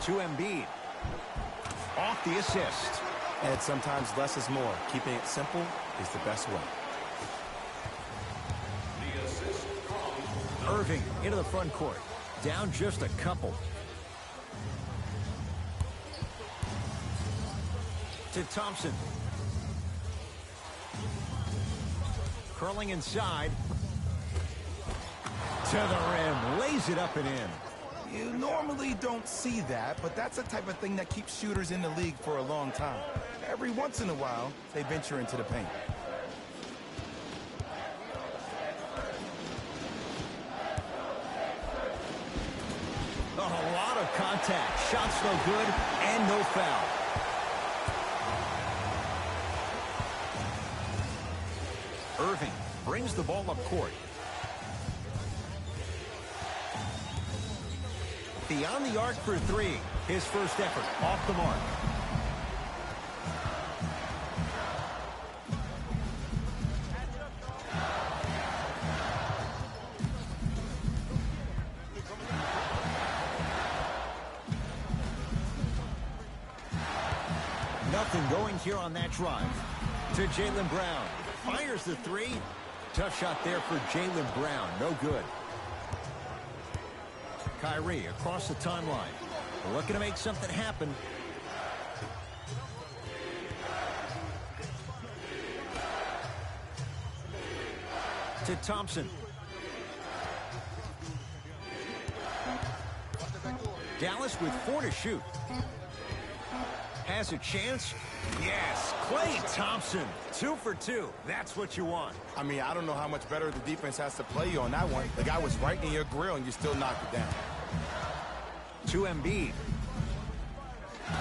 To Embiid. Off the assist. Ed, sometimes less is more. Keeping it simple is the best way. Irving into the front court. Down just a couple. To Thompson. Curling inside. To the rim. Lays it up and in. You normally don't see that, but that's the type of thing that keeps shooters in the league for a long time. Every once in a while, they venture into the paint. A lot of contact. Shots no good and no foul. Irving brings the ball up court. Beyond the arc for three. His first effort off the mark. Nothing going here on that drive. To Jaylen Brown. Fires the three. Tough shot there for Jaylen Brown. No good. Kyrie across the timeline. Looking to make something happen. To Thompson. Dallas with 4 to shoot. Has a chance. Yes, Klay Thompson. 2 for 2. That's what you want. I mean, I don't know how much better the defense has to play you on that one. The guy was right in your grill, and you still knocked it down. To Embiid.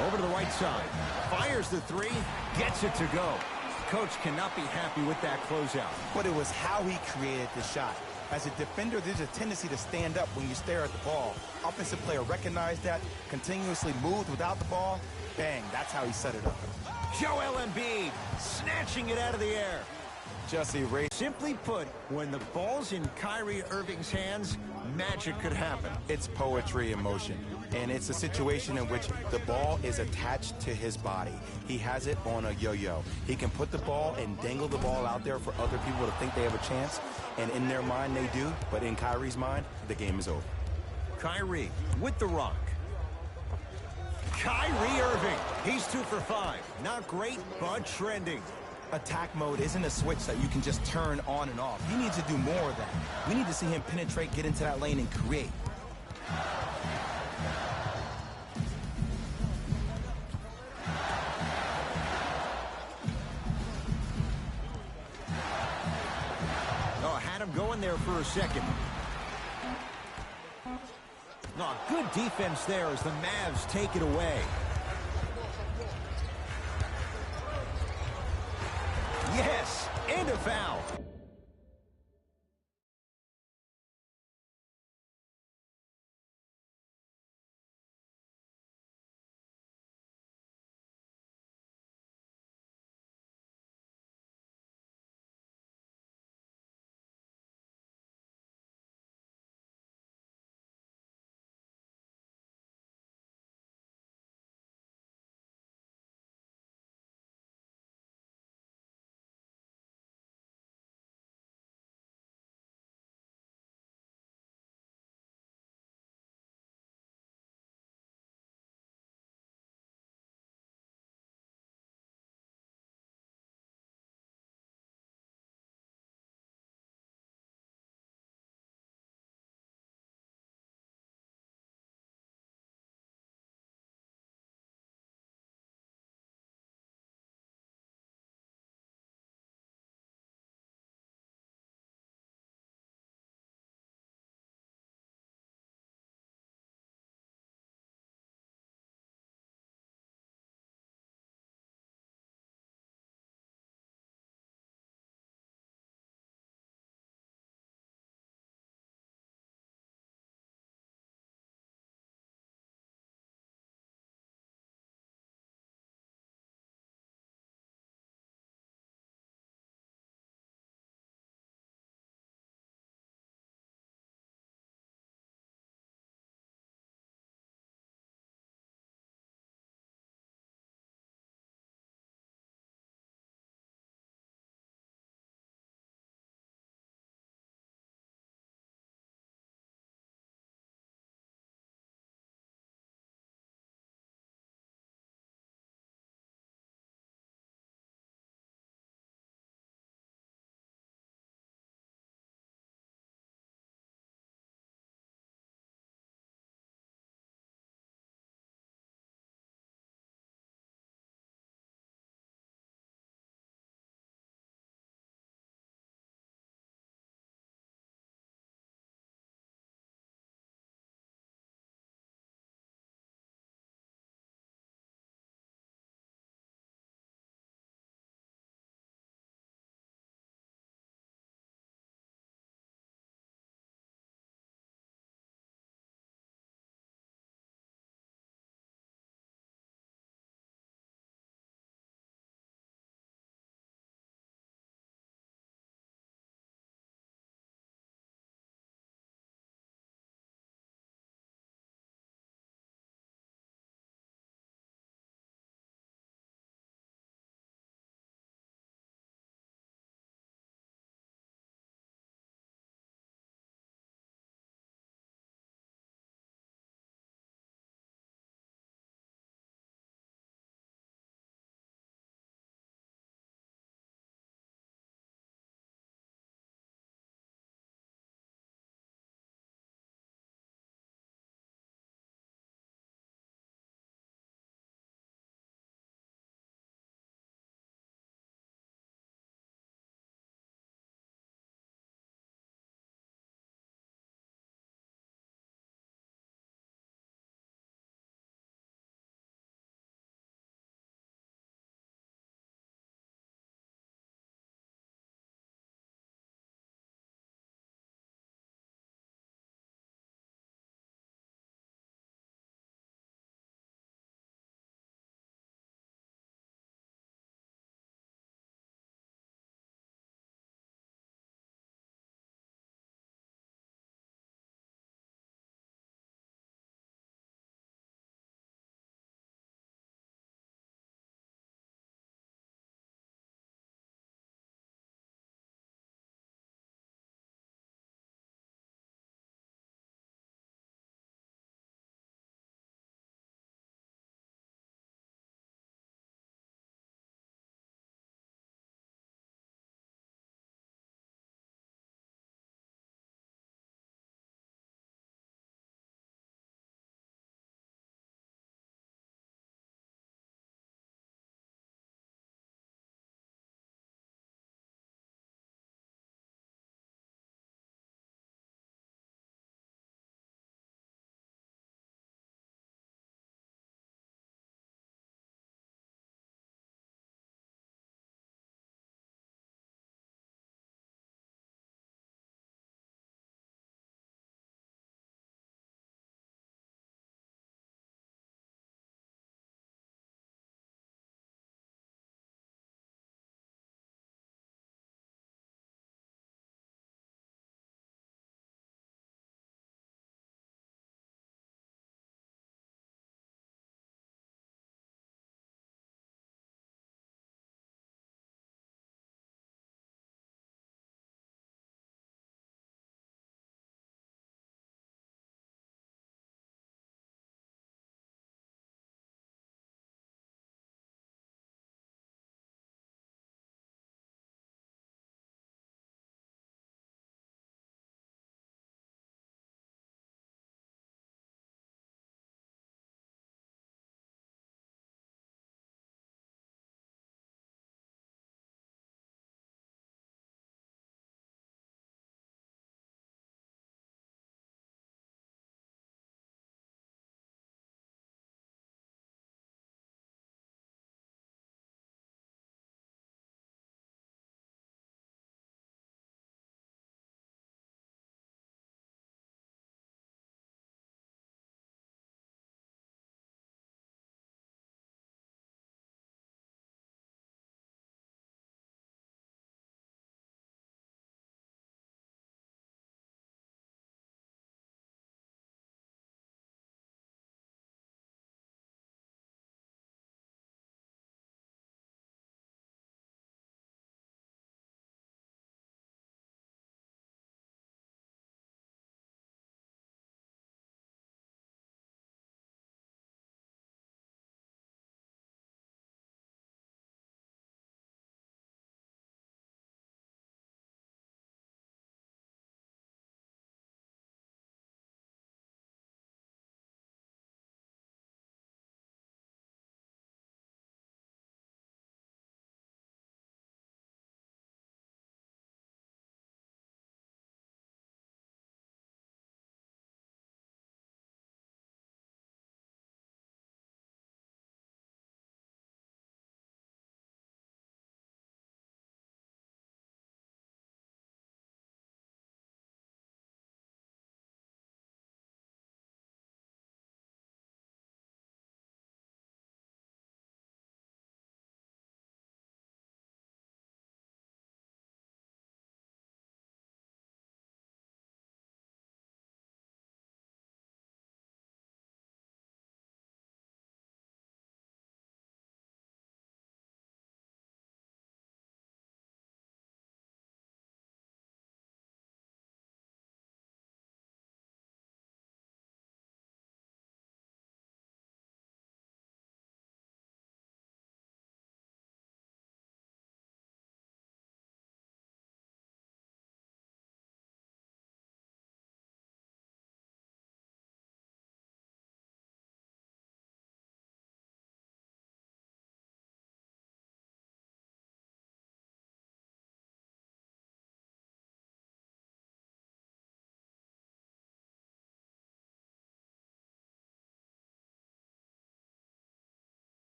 Over to the right side. Fires the three. Gets it to go. Coach cannot be happy with that closeout. But it was how he created the shot. As a defender, there's a tendency to stand up when you stare at the ball. Offensive player recognized that, continuously moved without the ball. Bang, that's how he set it up. Joel Embiid snatching it out of the air. Just erased. Simply put, when the ball's in Kyrie Irving's hands, magic could happen. It's poetry in motion, and it's a situation in which the ball is attached to his body. He has it on a yo-yo. He can put the ball and dangle the ball out there for other people to think they have a chance, and in their mind they do, but in Kyrie's mind, the game is over. Kyrie with the rock. Kyrie Irving. He's 2 for 5. Not great, but trending. Attack mode isn't a switch that you can just turn on and off. He needs to do more of that. We need to see him penetrate, get into that lane, and create. Oh, had him going there for a second. Oh, good defense there as the Mavs take it away. Yes, and a foul.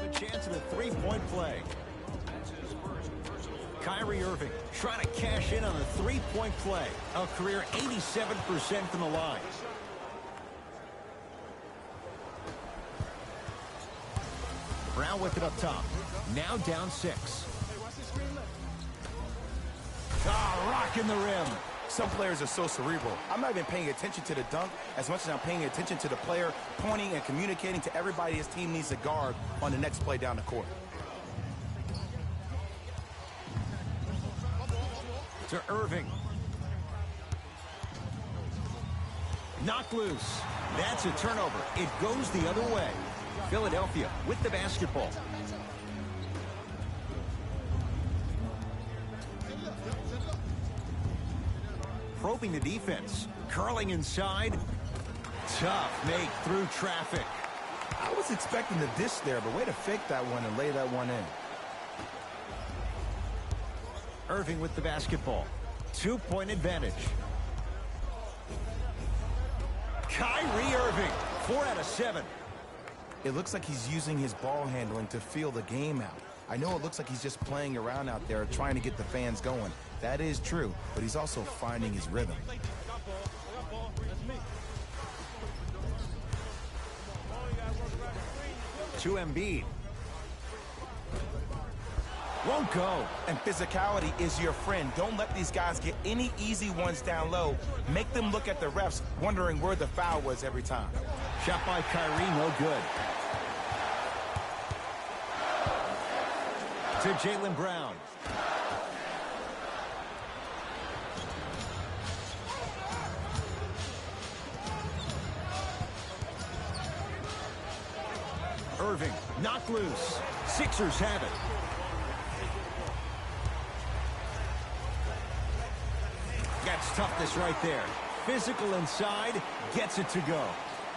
a chance at a three-point play. Kyrie Irving trying to cash in on a three-point play. A career 87% from the line. Brown with it up top. Now down 6. Rocking the rim. Some players are so cerebral. I'm not even paying attention to the dunk as much as I'm paying attention to the player pointing and communicating to everybody his team needs to guard on the next play down the court. To Irving. Knocked loose. That's a turnover. It goes the other way. Philadelphia with the basketball. Probing the defense. Curling inside. Tough make through traffic. I was expecting the dish there, but way to fake that one and lay that one in. Irving with the basketball. 2-point advantage. Kyrie Irving. 4 out of 7. It looks like he's using his ball handling to feel the game out. I know it looks like he's just playing around out there trying to get the fans going. That is true, but he's also finding his rhythm. To Embiid. Won't go. And physicality is your friend. Don't let these guys get any easy ones down low. Make them look at the refs, wondering where the foul was every time. Shot by Kyrie, no good. To Jaylen Brown. Irving, knocked loose. Sixers have it. That's toughness right there. Physical inside, gets it to go.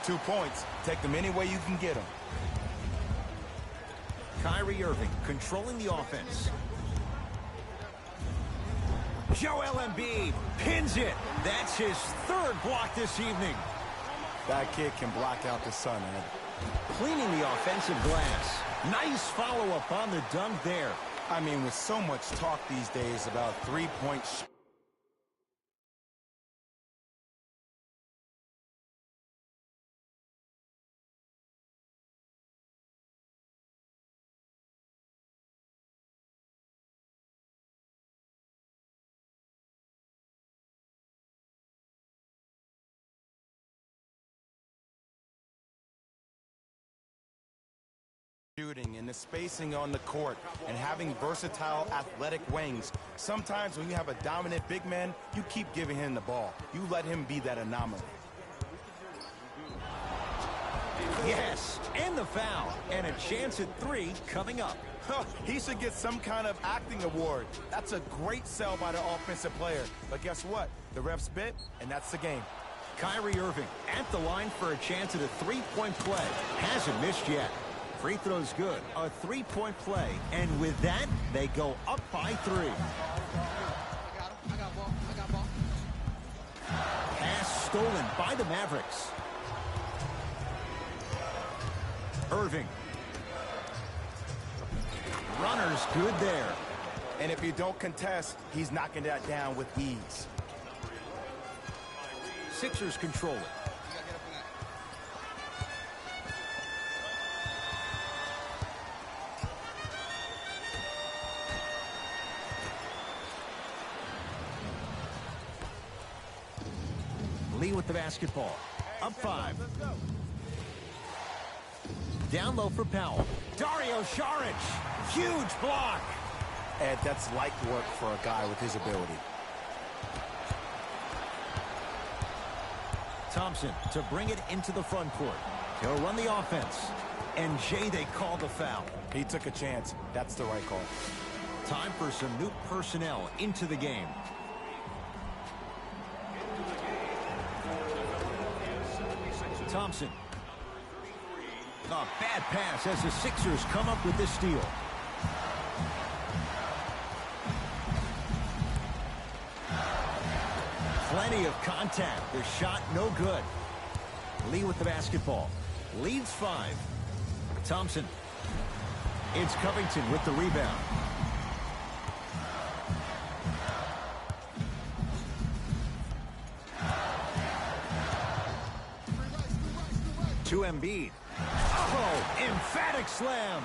2 points. Take them any way you can get them. Kyrie Irving controlling the offense. Joel Embiid pins it. That's his 3rd block this evening. That kid can block out the sun, Ed. Cleaning the offensive glass. Nice follow-up on the dunk there. I mean, with so much talk these days about three-point shooting and the spacing on the court and having versatile athletic wings. Sometimes when you have a dominant big man, you keep giving him the ball. You let him be that anomaly. Yes, and the foul. And a chance at 3 coming up. He should get some kind of acting award. That's a great sell by the offensive player. But guess what? The refs bit, and that's the game. Kyrie Irving at the line for a chance at a 3-point play. Hasn't missed yet. Free throw's good. A 3-point play. And with that, they go up by 3. I got ball. Pass stolen by the Mavericks. Irving. Runner's good there. And if you don't contest, he's knocking that down with ease. Sixers control it. Lee with the basketball. Up 5. Down low for Powell. Dario Saric. Huge block. Ed, that's light work for a guy with his ability. Thompson to bring it into the front court. He'll run the offense. And Jay, they call the foul. He took a chance. That's the right call. Time for some new personnel into the game. Thompson. A bad pass as the Sixers come up with this steal. Plenty of contact. The shot no good. Lee with the basketball. Leads 5. Thompson. It's Covington with the rebound. To Embiid. Oh, emphatic slam.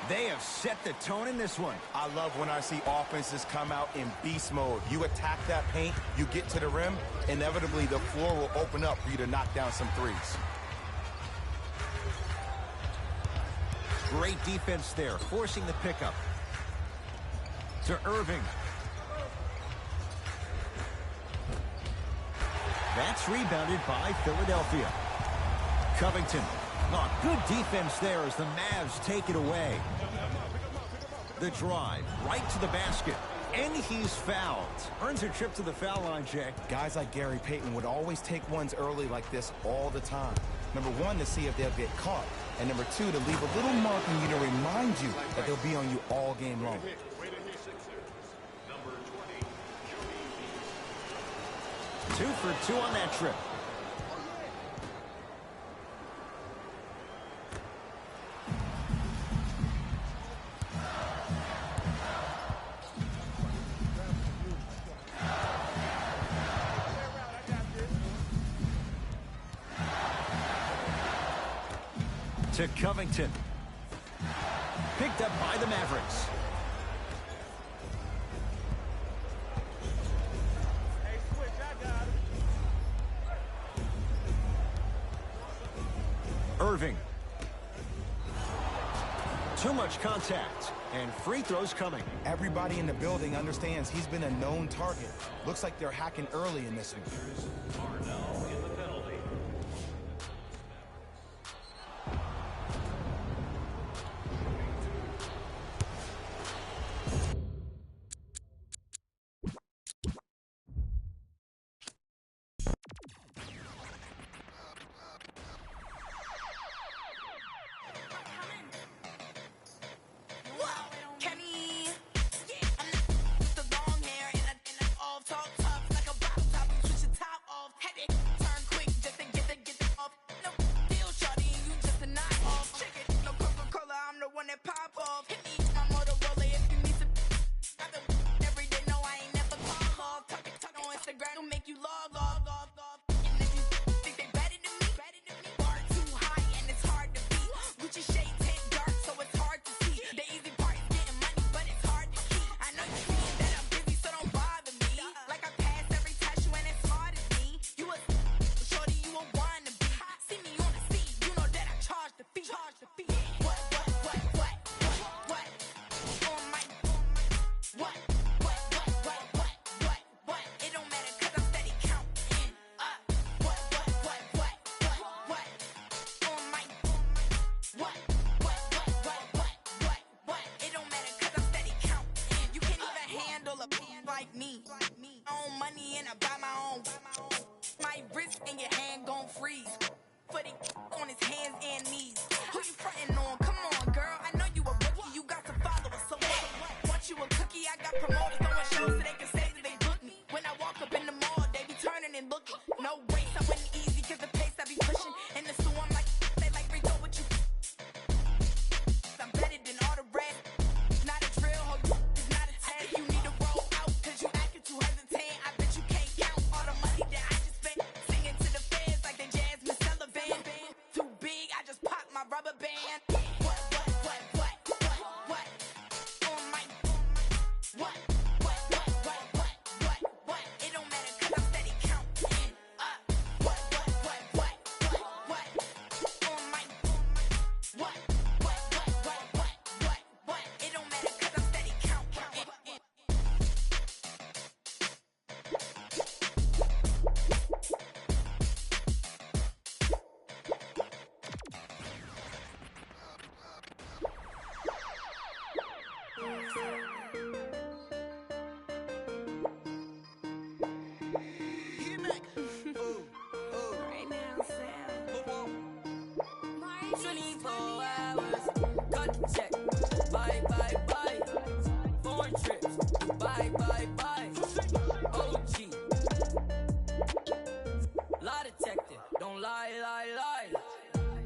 They have set the tone in this one. I love when I see offenses come out in beast mode. You attack that paint, you get to the rim, inevitably the floor will open up for you to knock down some threes. Great defense there, forcing the pickup. To Irving. That's rebounded by Philadelphia. Covington. Oh, good defense there as the Mavs take it away. The drive right to the basket. And he's fouled. Earns a trip to the foul line, Jay. Guys like Gary Payton would always take ones early like this all the time. Number one, to see if they'll get caught. And number two, to leave a little mark on you to remind you that they'll be on you all game long. 2 for 2 on that trip. To Covington. Picked up by the Mavericks. Irving. Too much contact. And free throws coming. Everybody in the building understands he's been a known target. Looks like they're hacking early in this one.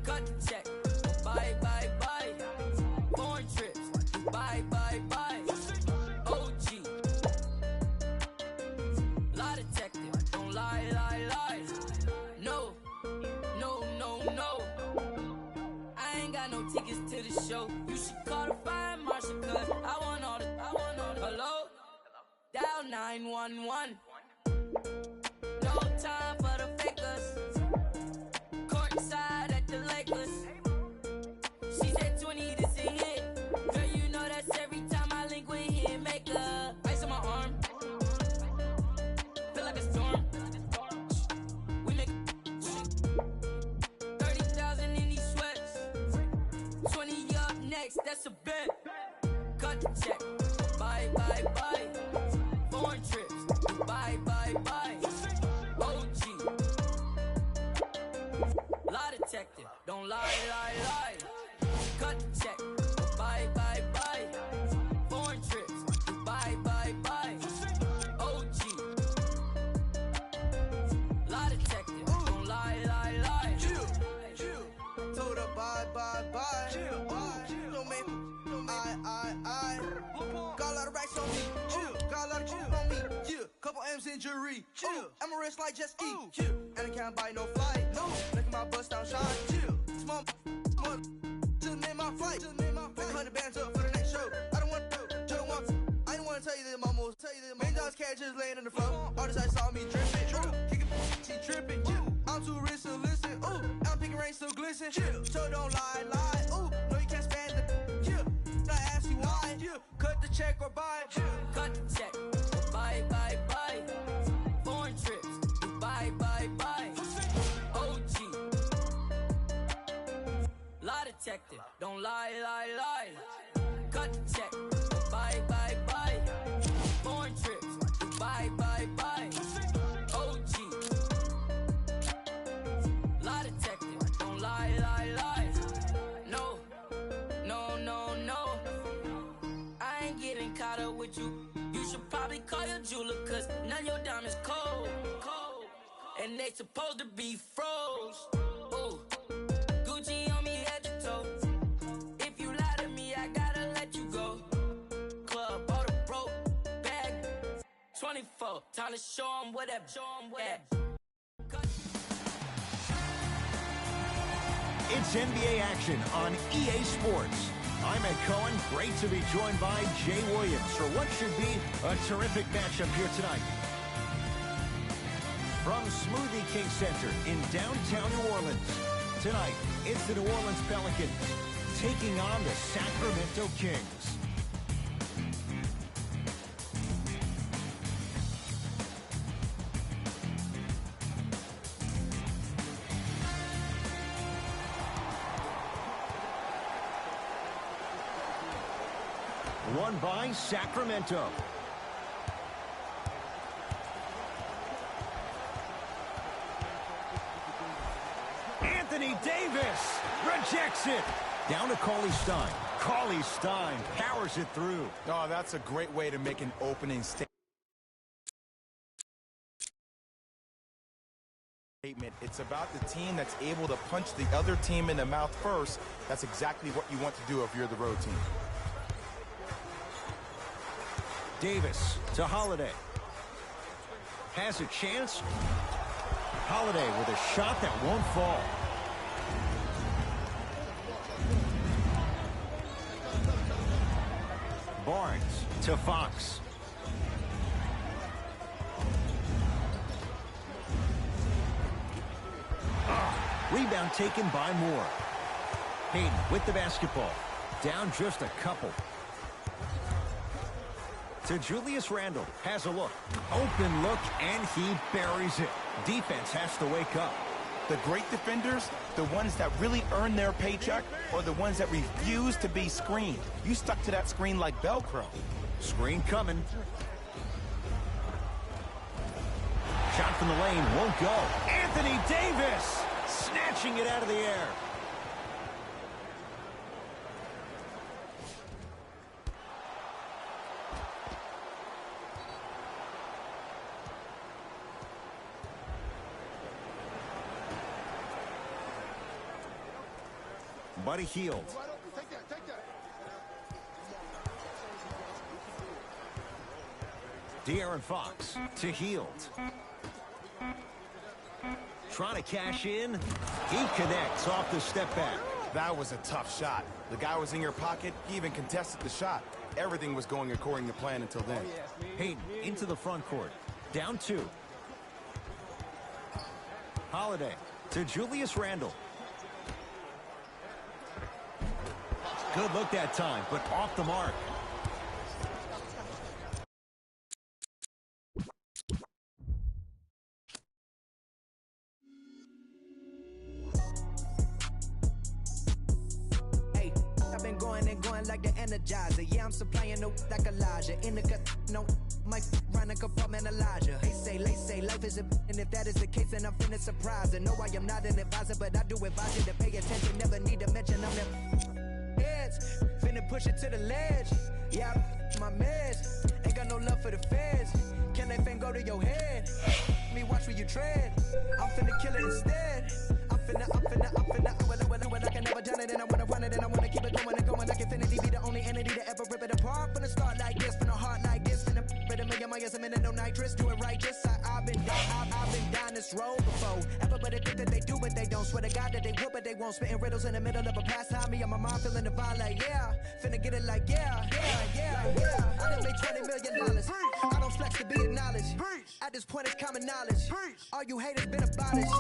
Cut the check. Bye, bye, bye. Foreign got no tickets to the show. You should call the fire marshal, cause I want all the. Hello? Dial 911. No time for the fakers. Courtside at the Lakers. She said 20, this a hit. Girl, you know that's every time I link with him. Make a ice on my arm. Feel like a storm. We make 30,000 in these sweats. 20 up next, that's a bet. Cut the check. Bye, bye, bye. Foreign trips. Bye, bye, bye. OG. Lie detector. Don't lie, lie, lie. Cut the check. Bye, bye, bye. Foreign trips. Bye, bye, bye. OG. Lie detector. Don't lie, lie, lie. Chill. Told her bye, bye, bye. Don't make I. Got a lot of racks on me. Got a lot of coke on me. Yeah. Couple M's in jewelry. I'm a rich like just eat. And I can't buy no flight. Making my bust down shine. Small just made my flight. Make 100 bands up for the next show. I don't want to. I don't want to tell you that my most. Main dogs can't just laying on the floor. Artists I saw me dripping. Kicking she tripping. I'm too rich to listen. Ooh, I'm picking rain still glisten. So don't lie. Ooh, no you can't spend the. I ask you why. Cut the check or buy. Cut the check. Bye, bye, bye. Foreign trips. Bye, bye, bye. OG. Lie detector. Don't lie, lie, lie. Cut the check. Bye, bye, bye. Foreign trips. Bye, bye, bye. OG. Lie detector. Don't lie, lie, lie. No. I ain't getting caught up with you. You should probably call your jeweler, cause none of your diamonds cold. And they supposed to be froze. Ooh. Gucci on me head to toe. If you lie to me, I gotta let you go. Club, bought a broke bag. 24, time to show 'em what that. It's NBA action on EA Sports. I'm Ed Cohen. Great to be joined by Jay Williams for what should be a terrific matchup here tonight. From Smoothie King Center in downtown New Orleans. Tonight, it's the New Orleans Pelicans taking on the Sacramento Kings. Won by Sacramento. Anthony Davis rejects it. Down to Cauley Stein. Cauley Stein powers it through. Oh, that's a great way to make an opening statement. It's about the team that's able to punch the other team in the mouth first. That's exactly what you want to do if you're the road team. Davis to Holiday. Has a chance. Holiday with a shot that won't fall. Barnes to Fox. Rebound taken by Moore. Payton with the basketball. Down just a couple. To Julius Randle. Has a look. Open look, and he buries it. Defense has to wake up. The great defenders, the ones that really earn their paycheck, or the ones that refuse to be screened. You stuck to that screen like Velcro. Screen coming. Shot from the lane won't go. Anthony Davis snatching it out of the air. Buddy Hield. De'Aaron Fox to Hield. Trying to cash in. He connects off the step back. That was a tough shot. The guy was in your pocket. He even contested the shot. Everything was going according to plan until then. Hayden into the front court. Down 2. Holiday to Julius Randle. Good look that time, but off the mark. I've been going and going like the Energizer. Yeah, I'm supplying no like Elijah. In the cut, no, might run a compartmentalizer. They say life is a and if that is the case, then I'm finna surprise it. No, I am not an advisor, but I do advise you to pay attention. Never need to mention I'm the heads. Finna push it to the ledge. Yeah, my meds. Ain't got no love for the feds. Can that thing go to your head? Me watch where you tread. I'm finna kill it instead. I'm finna when I can never done it and I wanna run it and I wanna keep it going and going like infinity be the only entity to ever rip it apart. Finna start like this, finna heart like this, finna rip a million miles a minute, no nitrous, do it righteous. I've been down this road before. Everybody think that they do but they don't. Swear to God that they would but they won't. Spitting riddles in the middle of a pastime. Me and my mom feeling divine like yeah. Finna get it like yeah. I done made $20 million. I don't flex to be acknowledged. At this point it's common knowledge. All you haters been abolished.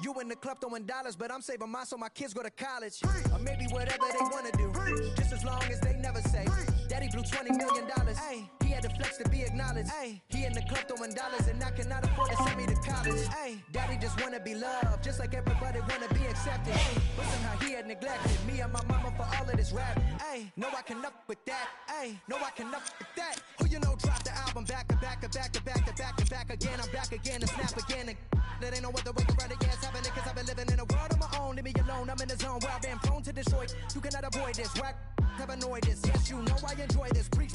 You in the club throwing dollars, but I'm saving mine so my kids go to college. Or maybe whatever they wanna do. Just as long as they never say Daddy blew $20 million. Ay, he had to flex to be acknowledged. Ay, he in the club throwing dollars and I cannot afford to send me to college. Ay, Daddy just wanna be loved, just like everybody wanna be accepted. Ay, listen how he had neglected me and my mama for all of this rap. Ay, no I can up with that. Ay, no I can up with that. Who you know dropped the album back to back to back to back to back to back again. I'm back again and snap again. And that ain't no other way around it. Yeah, it's happening cause I've been living in a world of my own. Leave me alone, I'm in the zone where I've been prone to destroy. You cannot avoid this. Whack, have annoyed this. Yes, you know I enjoy this. Preach,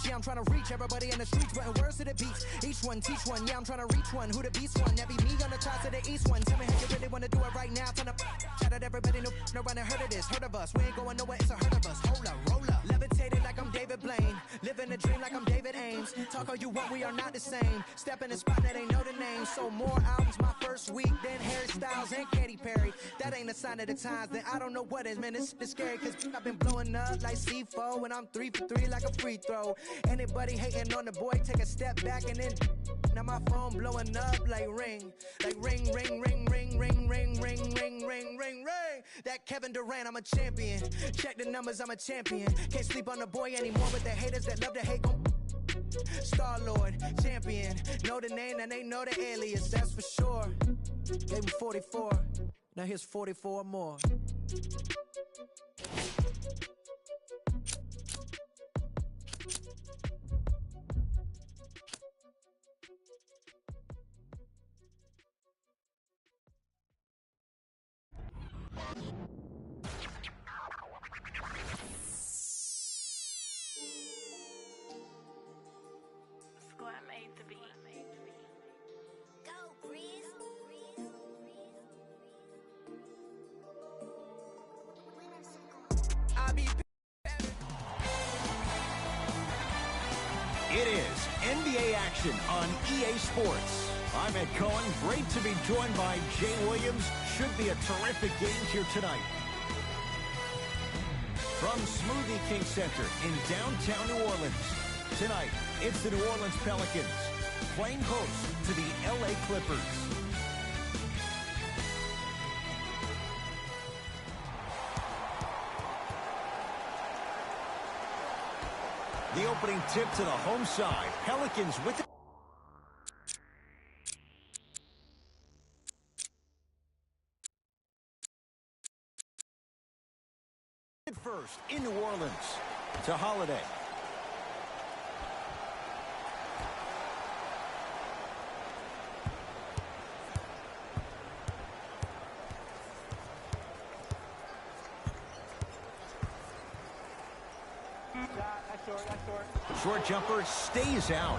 yeah, I'm trying to reach everybody in the streets, putting words to the beats. Each one, teach one, yeah, I'm trying to reach one. Who the beast one? That be me on the top to the east one. Tell me how you really want to do it right now. Turn up, shout out everybody, no one heard of this, heard of us. We ain't going nowhere, it's a herd of us. Hold up, roll up. Levitated like I'm David Blaine. Living a dream like I'm David Ames. Talk all you want, we are not the same. Step in the spot that ain't know the name. So more albums my first week than Harry Styles and Katy Perry. That ain't a sign of the times, then I don't know what is, man. It's scary cause I've been blowing up like C4 when I'm 3 for 3 like a free throw. Anybody hating on the boy, take a step back and then now my phone blowing up like ring, ring, ring, ring, ring, ring, ring, ring, ring, ring, ring. That Kevin Durant, I'm a champion. Check the numbers, I'm a champion. Can't sleep on the boy anymore, but the haters that love to hate gon' Star-Lord, champion. Know the name and they know the alias, that's for sure. Gave him 44, now here's 44 more. It is NBA action on EA Sports. I'm Ed Cohen. Great to be joined by Jay Williams. Should be a terrific game here tonight. From Smoothie King Center in downtown New Orleans. Tonight, it's the New Orleans Pelicans playing host to the LA Clippers. The opening tip to the home side. Pelicans with it. First in New Orleans to Holiday. Short jumper stays out.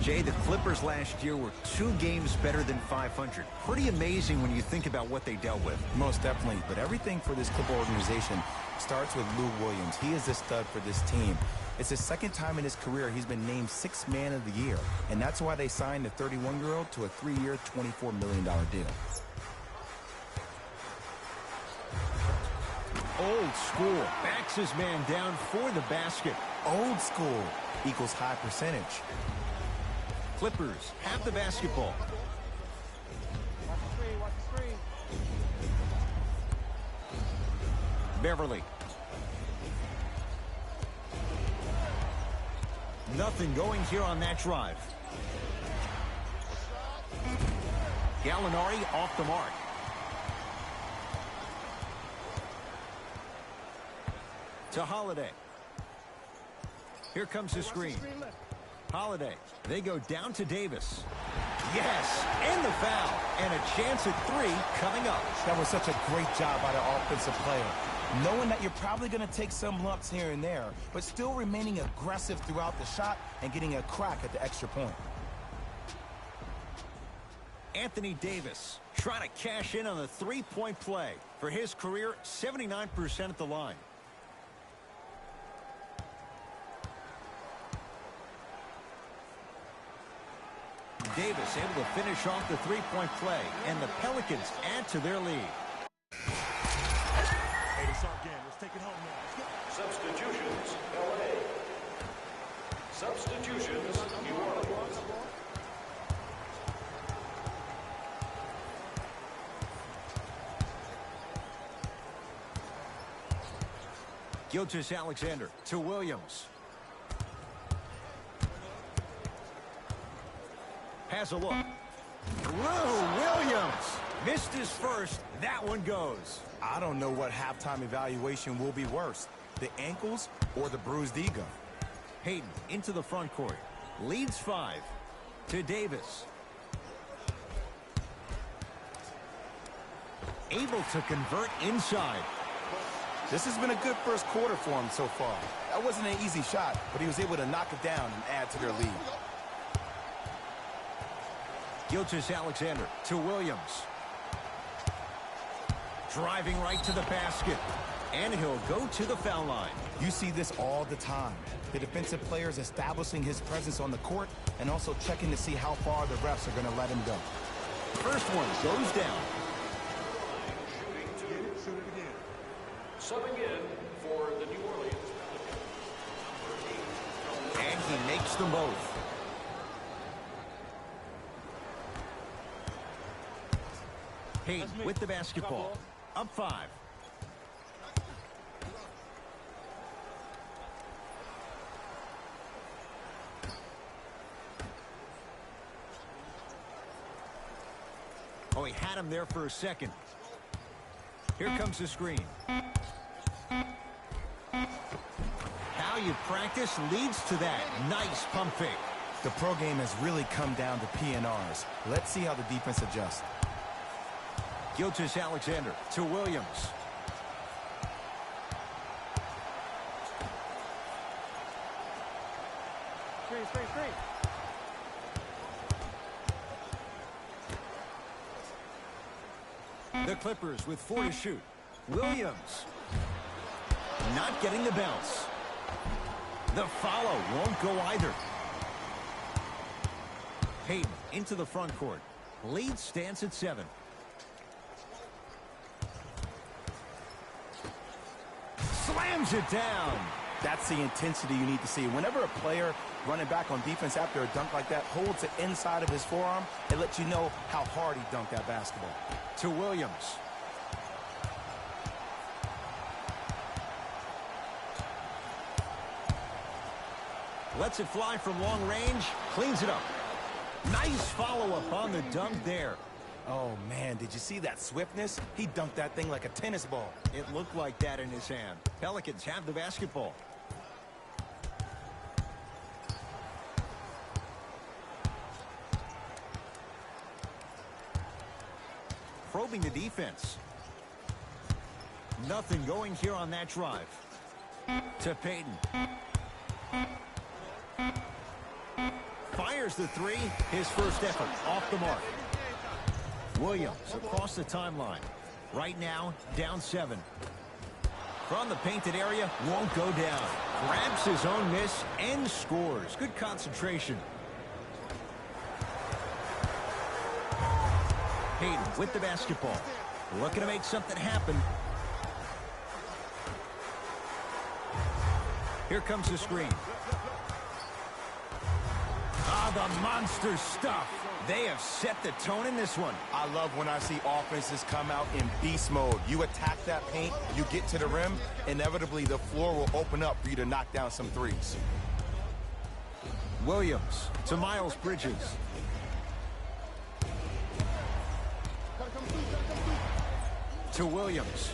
Jay, the Clippers last year were 2 games better than 500. Pretty amazing when you think about what they dealt with. Most definitely, but everything for this Clipper organization starts with Lou Williams. He is the stud for this team. It's his second time in his career he's been named 6th Man of the Year, and that's why they signed the 31-year-old to a 3-year, $24 million deal. Old school. Backs his man down for the basket. Old school equals high percentage. Clippers have the basketball. Watch the screen. Beverly. Nothing going here on that drive. Gallinari off the mark. To Holiday. Here comes the screen. Holiday. They go down to Davis. Yes, and the foul. And a chance at three coming up. That was such a great job by the offensive player. Knowing that you're probably going to take some lumps here and there, but still remaining aggressive throughout the shot and getting a crack at the extra point. Anthony Davis trying to cash in on the three-point play. For his career, 79% at the line. Davis able to finish off the three-point play, and the Pelicans add to their lead. Hey, it's our game. Let's take it home now. Substitutions, LA. Substitutions, New Orleans. Gilgeous-Alexander to Williams. Has a look. Lou Williams missed his first. That one goes. I don't know what halftime evaluation will be worse, the ankles or the bruised ego. Hayden into the front court. Leads 5 to Davis. Able to convert inside. This has been a good first quarter for him so far. That wasn't an easy shot, but he was able to knock it down and add to their lead. Gilgeous-Alexander to Williams. Driving right to the basket. And he'll go to the foul line. You see this all the time. The defensive players establishing his presence on the court and also checking to see how far the refs are going to let him go. First one goes down. Shoot it again. Subbing in for the New Orleans Pelicans. And he makes them both. Hayden with the basketball. Up 5. Oh, he had him there for a second. Here comes the screen. How you practice leads to that. Nice pump fake. The pro game has really come down to PNRs. Let's see how the defense adjusts. Gilgeous-Alexander to Williams. Screen. The Clippers with 4 to shoot. Williams not getting the bounce. The follow won't go either. Hayden into the front court. Lead stands at 7. Slams it down. That's the intensity you need to see. Whenever a player running back on defense after a dunk like that holds it inside of his forearm, it lets you know how hard he dunked that basketball. To Williams. Lets it fly from long range. Cleans it up. Nice follow-up on the dunk there. Oh, man, did you see that swiftness? He dunked that thing like a tennis ball. It looked like that in his hand. Pelicans have the basketball. Probing the defense. Nothing going here on that drive. To Payton. Fires the three. His first effort off the mark. Williams across the timeline. Right now, down 7. From the painted area, won't go down. Grabs his own miss and scores. Good concentration. Hayden with the basketball. Looking to make something happen. Here comes the screen. Ah, the monster stuff. They have set the tone in this one. I love when I see offenses come out in beast mode. You attack that paint, you get to the rim, inevitably the floor will open up for you to knock down some threes. Williams to Miles Bridges. To Williams.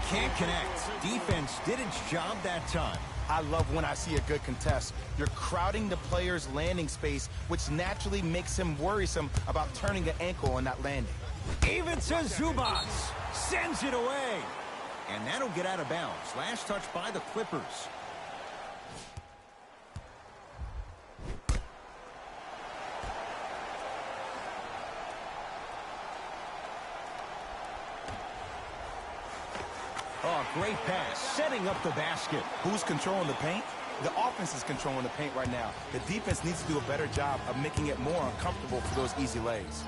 Can't connect. Defense did its job that time. I love when I see a good contest. You're crowding the player's landing space, which naturally makes him worrisome about turning the ankle on that landing. Even to Zubac. Sends it away. And that'll get out of bounds. Last touch by the Clippers. Oh, great pass, setting up the basket. Who's controlling the paint? The offense is controlling the paint right now. The defense needs to do a better job of making it more uncomfortable for those easy lays.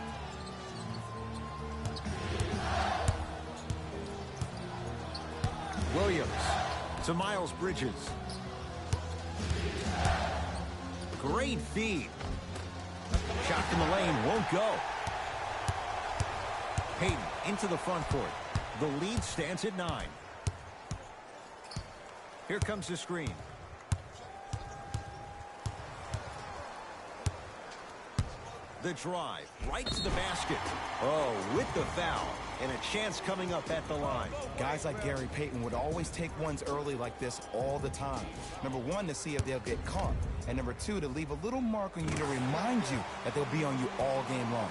Williams to Miles Bridges. Great feed. Shot from the lane won't go. Payton into the front court. The lead stands at 9. Here comes the screen. The drive right to the basket. Oh, with the foul. And a chance coming up at the line. Guys like Gary Payton would always take ones early like this all the time. Number one, to see if they'll get caught. And number two, to leave a little mark on you to remind you that they'll be on you all game long.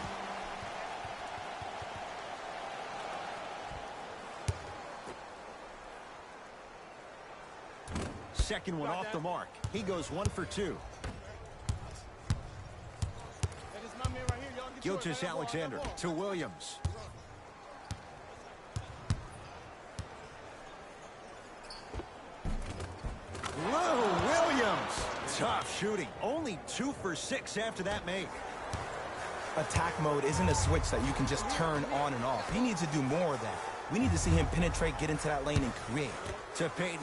Second one off the mark. He goes 1 for 2. Gilgeous-Alexander to Williams. Williams. Tough shooting. Only 2 for 6 after that make. Attack mode isn't a switch that you can just turn on and off. He needs to do more of that. We need to see him penetrate, get into that lane, and create. To Payton.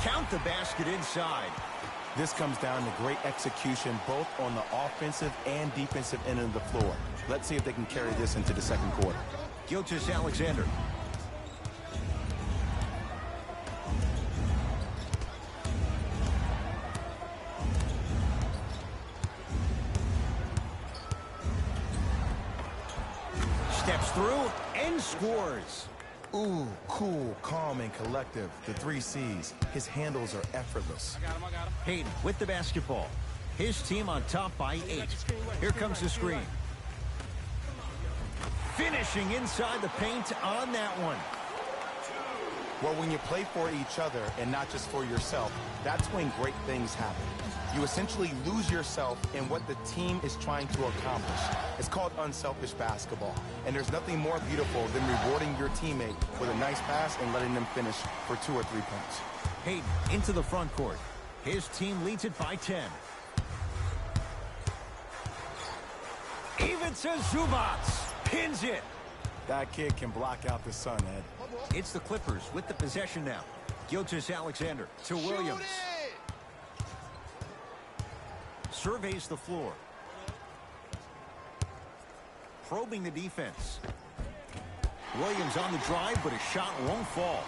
Count the basket inside. This comes down to great execution both on the offensive and defensive end of the floor. Let's see if they can carry this into the second quarter. Gilgeous-Alexander. Steps through and scores. Ooh, cool, calm, and collective. The 3 C's. His handles are effortless. I got him. Payton with the basketball. His team on top by 8. Here comes the screen. Finishing inside the paint on that one. Well, when you play for each other and not just for yourself, that's when great things happen. You essentially lose yourself in what the team is trying to accomplish. It's called unselfish basketball. And there's nothing more beautiful than rewarding your teammate with a nice pass and letting them finish for 2 or 3 points. Payton into the front court. His team leads it by 10. Even to Zubac. Pins it. That kid can block out the sun, Ed. It's the Clippers with the possession now. Gilgeous-Alexander to Williams. Surveys the floor. Probing the defense. Williams on the drive, but his shot won't fall.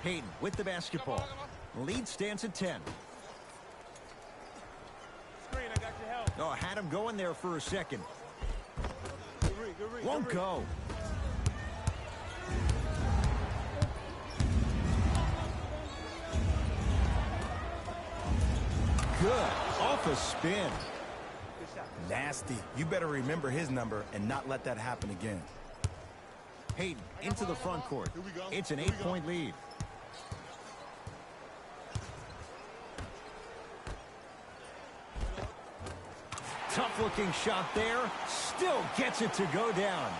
Payton with the basketball. Lead stands at 10. Screen, I got your help. Oh, had him going there for a second. Good read. Won't go. Good. Off a spin. Nasty. You better remember his number and not let that happen again. Payton into the front court. It's an 8-point lead. Tough-looking shot there. Still gets it to go down.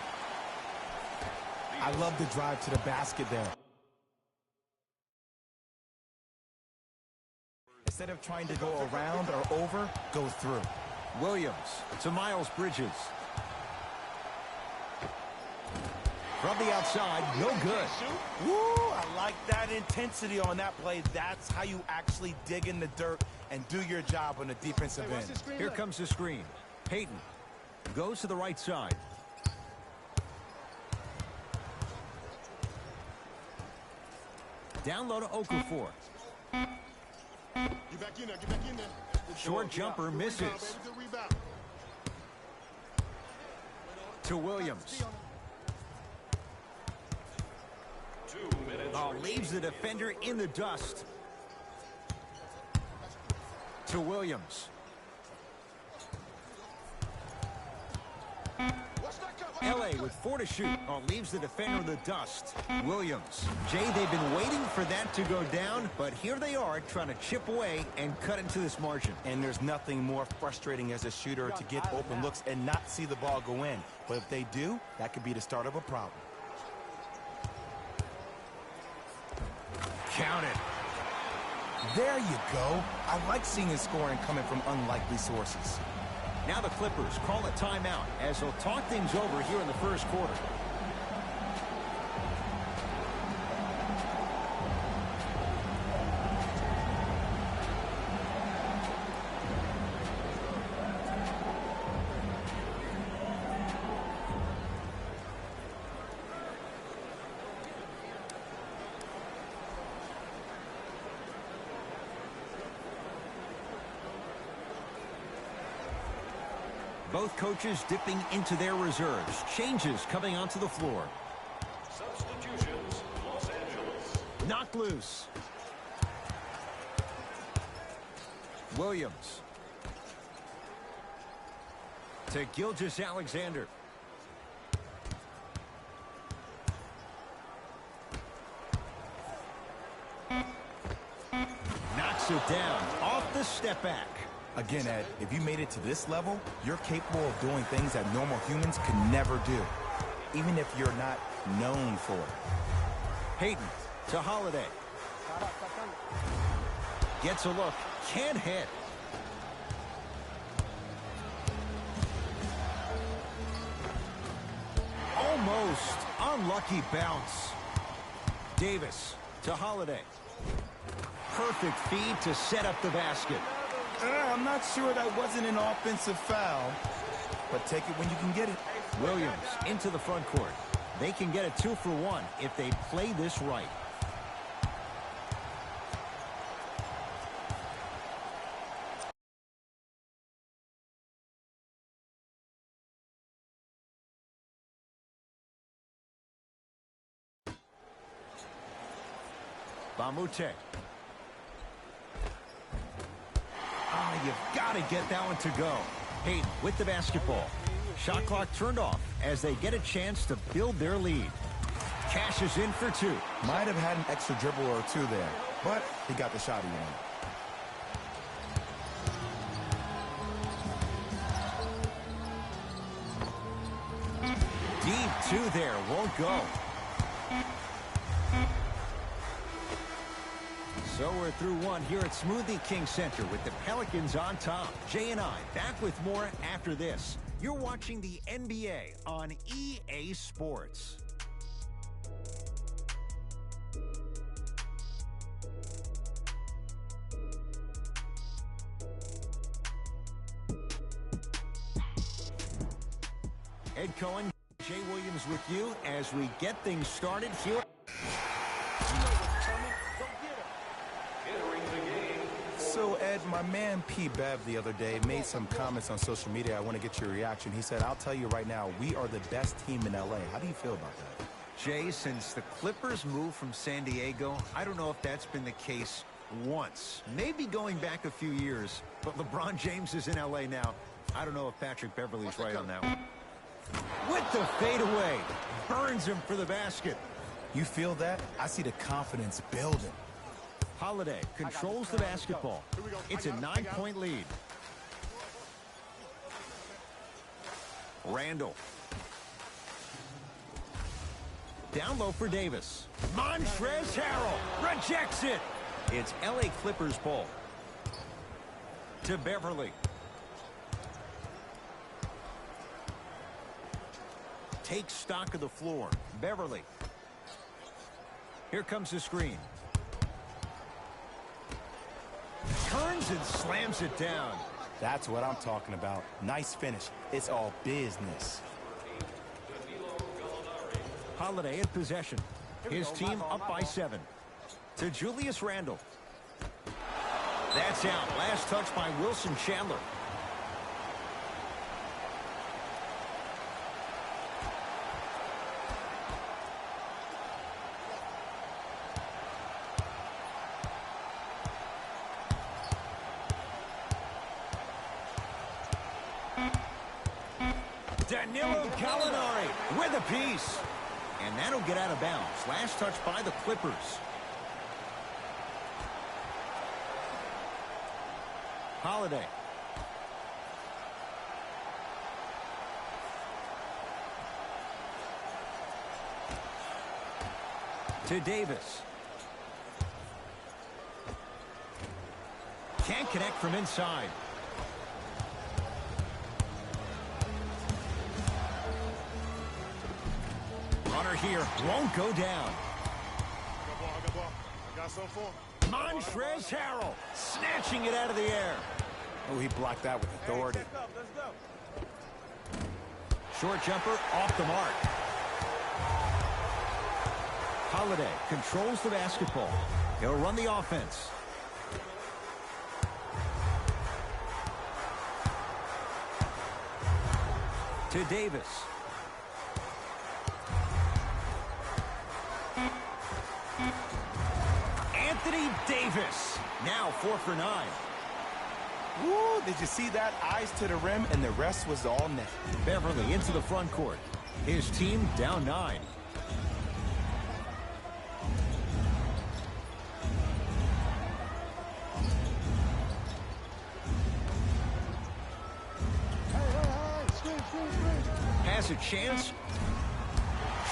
I love the drive to the basket there. Instead of trying to go around or over, go through. Williams to Miles Bridges. From the outside, no good. Woo, I like that intensity on that play. That's how you actually dig in the dirt and do your job on the defensive end. Here comes the screen. Peyton goes to the right side. Down low to Okafor. Get back in there, get back in there. Short jumper misses. To Williams. Oh, leaves the defender in the dust. To Williams. LA with 4 to shoot. Oh, leaves the defender in the dust. Williams. Jay, they've been waiting for that to go down, but here they are trying to chip away and cut into this margin. And there's nothing more frustrating as a shooter to get open looks and not see the ball go in. But if they do, that could be the start of a problem. Count it. There you go. I like seeing his scoring coming from unlikely sources. Now the Clippers call a timeout as they'll talk things over here in the first quarter. Both coaches dipping into their reserves. Changes coming onto the floor. Substitutions, Los Angeles. Knocked loose. Williams. To Gilgeous-Alexander. Knocks it down off the step back. Again, Ed, if you made it to this level, you're capable of doing things that normal humans can never do, even if you're not known for it. Peyton to Holiday. Gets a look. Can't hit. Almost. Unlucky bounce. Davis to Holiday. Perfect feed to set up the basket. I'm not sure that wasn't an offensive foul, but take it when you can get it. Williams into the front court. They can get a 2 for 1 if they play this right. Bamute. You've got to get that one to go. Peyton with the basketball. Shot clock turned off as they get a chance to build their lead. Cashes in for 2. Might have had an extra dribble or 2 there, but he got the shot he wanted. Deep 2 there, won't go. So we're through 1 here at Smoothie King Center with the Pelicans on top. Jay and I back with more after this. You're watching the NBA on EA Sports. Ed Cohen, Jay Williams with you as we get things started here. So, Ed, my man P. Bev the other day made some comments on social media. I want to get your reaction. He said, I'll tell you right now, we are the best team in L.A. How do you feel about that? Jay, since the Clippers moved from San Diego, I don't know if that's been the case once. Maybe going back a few years, but LeBron James is in L.A. now. I don't know if Patrick Beverley's right on that one. With the fadeaway, burns him for the basket. You feel that? I see the confidence building. Holiday controls the basketball. It's a 9-point lead. Randall. Down low for Davis. Montrezl Harrell rejects it. It's LA Clippers ball. To Beverly. Takes stock of the floor. Beverly. Here comes the screen. Turns and slams it down. That's what I'm talking about. Nice finish. It's all business. Holiday in possession. His team up by 7. To Julius Randle. That's out. Last touch by Wilson Chandler. Danilo Gallinari with a piece. And that'll get out of bounds. Last touch by the Clippers. Holiday. To Davis. Can't connect from inside. Runner here won't go down. I got some for him. Montrezl Harrell snatching it out of the air. Oh, he blocked that with authority. Let's go. Short jumper off the mark. Holiday controls the basketball. He'll run the offense. To Davis. Anthony Davis. Now 4 for 9. Woo, did you see that? Eyes to the rim, and the rest was all net. Beverly into the front court. His team down 9. Has a chance.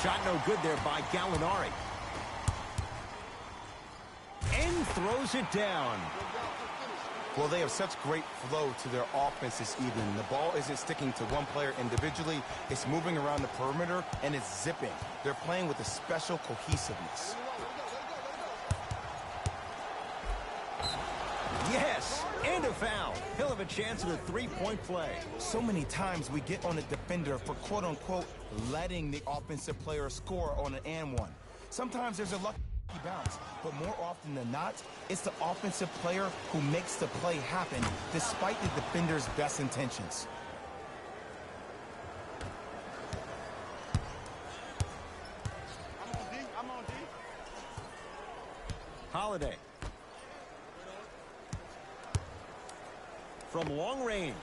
Shot no good there by Gallinari. And throws it down. Well, they have such great flow to their offense this evening. The ball isn't sticking to one player individually. It's moving around the perimeter, and it's zipping. They're playing with a special cohesiveness. Yes, and a foul. He'll have a chance at a three-point play. So many times we get on a defender for, quote-unquote, letting the offensive player score on an and one. Sometimes there's a lucky bounce, but more often than not, it's the offensive player who makes the play happen despite the defender's best intentions. I'm on D. Holiday. From long range,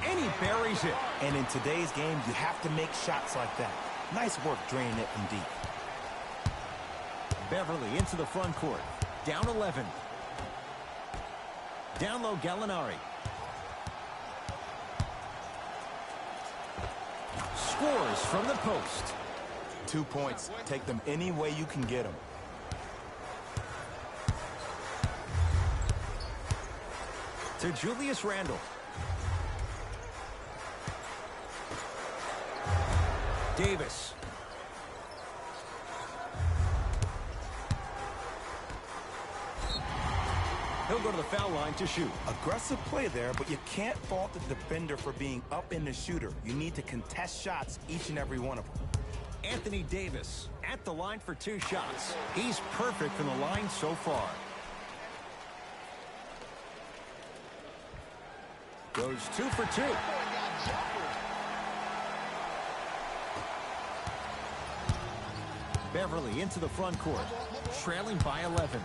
and he buries it. And in today's game, you have to make shots like that. Nice work draining it from deep. Beverly into the front court. Down 11. Down low, Gallinari. Scores from the post. 2 points. Take them any way you can get them. To Julius Randle. Davis. He'll go to the foul line to shoot. Aggressive play there, but you can't fault the defender for being up in the shooter. You need to contest shots, each and every one of them. Anthony Davis at the line for 2 shots. He's perfect from the line so far. Goes 2 for 2. Beverly into the front court, trailing by 11.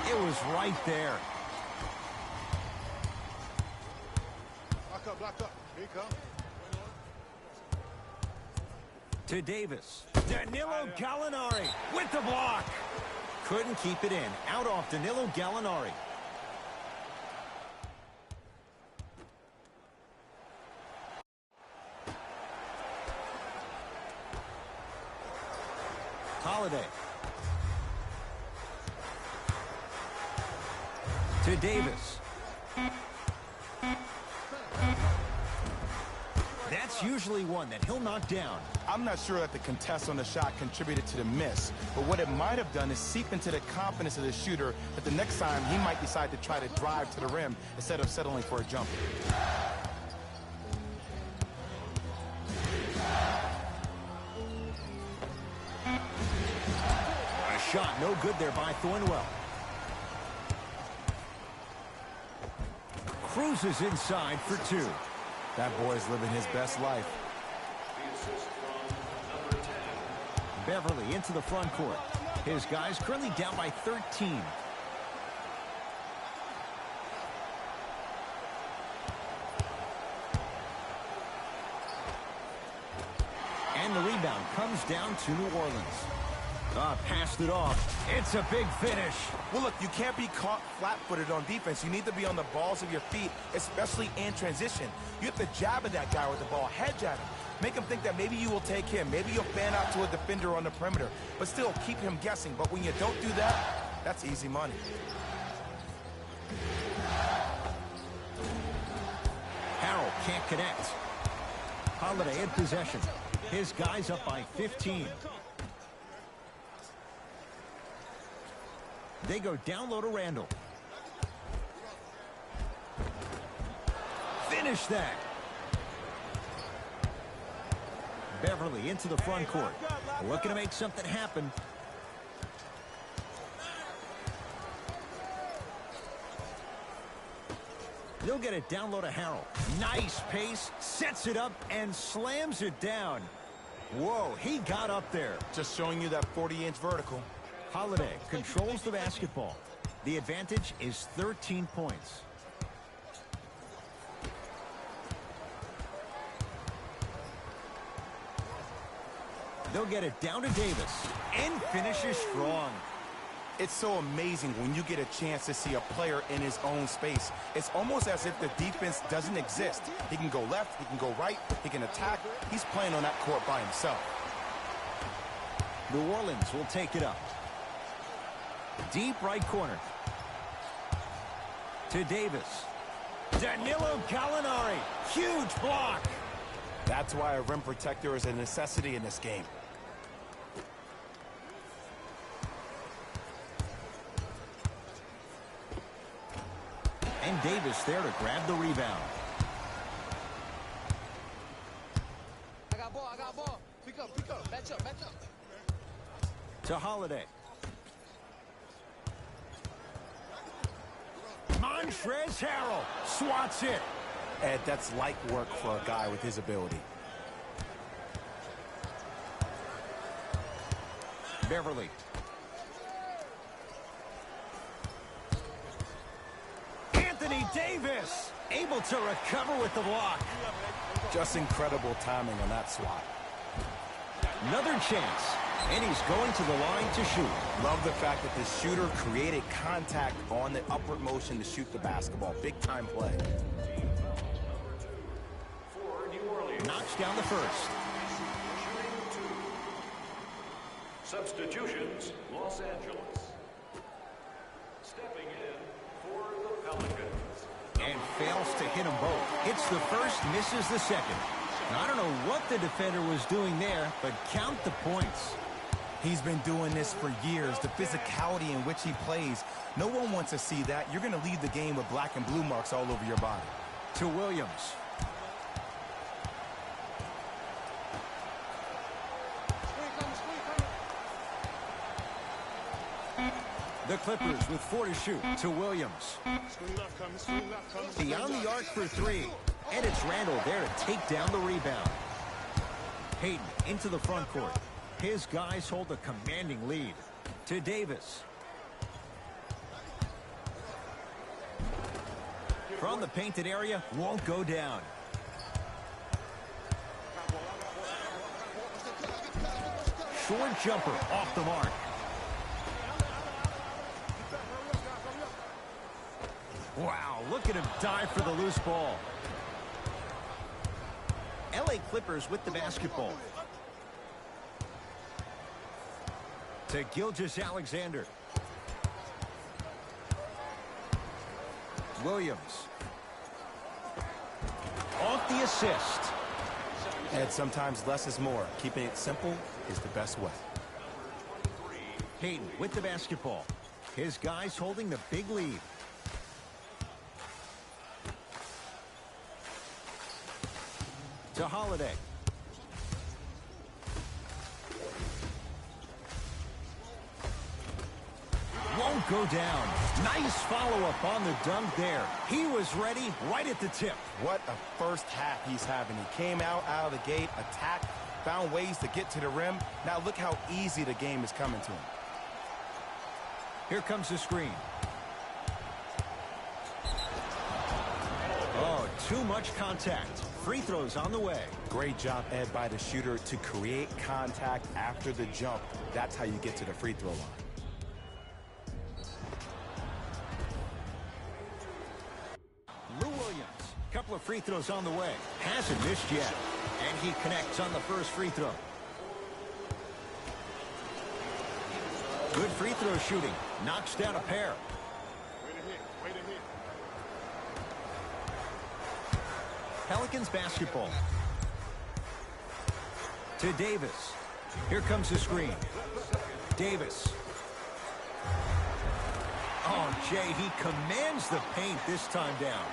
It was right there. Block up. Here you come. To Davis. Danilo Gallinari with the block. Couldn't keep it in. Out off Danilo Gallinari. Holiday. To Davis. That's usually one that he'll knock down. I'm not sure that the contest on the shot contributed to the miss, but what it might have done is seep into the confidence of the shooter that the next time he might decide to try to drive to the rim instead of settling for a jumper. A shot no good there by Thornwell. Cruises inside for two. That boy's living his best life. Beverly into the front court. His guys currently down by 13. And the rebound comes down to New Orleans. Passed it off. It's a big finish. Well, look, you can't be caught flat-footed on defense. You need to be on the balls of your feet, especially in transition. You have to jab at that guy with the ball, head jab him. Make him think that maybe you will take him. Maybe you'll fan out to a defender on the perimeter. But still, keep him guessing. But when you don't do that, that's easy money. Harrell can't connect. Holiday in possession. His guys up by 15. They go down low to Randall. Finish that. Beverly into the front court. Looking to make something happen. They'll get it down low to Harrell. Nice pace. Sets it up and slams it down. Whoa, he got up there. Just showing you that 40-inch vertical. Holiday controls the basketball. The advantage is 13 points. They'll get it down to Davis and finishes strong. It's so amazing when you get a chance to see a player in his own space. It's almost as if the defense doesn't exist. He can go left, he can go right, he can attack. He's playing on that court by himself. New Orleans will take it up. Deep right corner. To Davis. Danilo Gallinari. Huge block. That's why a rim protector is a necessity in this game. And Davis there to grab the rebound. I got ball. Pick up. Match up. To Holiday. Montrezl Harrell swats it. Ed, that's light work for a guy with his ability. Beverly. Anthony Davis able to recover with the block. Just incredible timing on that swat. Another chance. And he's going to the line to shoot. Love the fact that the shooter created contact on the upward motion to shoot the basketball. Big time play. Knocks down the first. Substitutions, Los Angeles. Stepping in for the Pelicans. And fails to hit them both. Hits the first, misses the second. Now, I don't know what the defender was doing there, but count the points. He's been doing this for years. The physicality in which he plays. No one wants to see that. You're going to leave the game with black and blue marks all over your body. To Williams. The Clippers with 4 to shoot. To Williams. Beyond the arc for 3. And it's Randall there to take down the rebound. Payton into the front court. His guys hold a commanding lead. To Davis. From the painted area, won't go down. Short jumper off the mark. Wow, look at him dive for the loose ball. LA Clippers with the basketball. To Gilgeous-Alexander. Williams. Off the assist. And sometimes less is more. Keeping it simple is the best way. Hayden with the basketball. His guys holding the big lead. To Holiday. Won't go down. Nice follow-up on the dunk there. He was ready right at the tip. What a first half he's having. He came out of the gate, attacked, found ways to get to the rim. Now look how easy the game is coming to him. Here comes the screen. Oh, too much contact. Free throws on the way. Great job, Ed, by the shooter to create contact after the jump. That's how you get to the free throw line. Lou Williams, couple of free throws on the way. Hasn't missed yet. And he connects on the first free throw. Good free throw shooting. Knocks down a pair. Way to hit. Pelicans basketball. To Davis. Here comes the screen. Davis. Oh, Jay, he commands the paint this time down.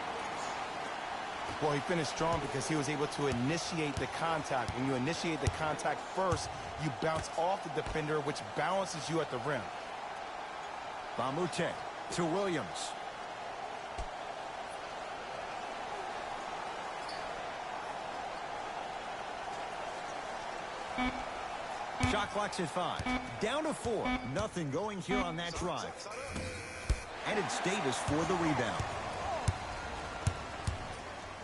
Well, he finished strong because he was able to initiate the contact. When you initiate the contact first, you bounce off the defender, which balances you at the rim. Bamute to Williams. Shot clock's at 5. Down to 4. Nothing going here on that drive. And it's Davis for the rebound.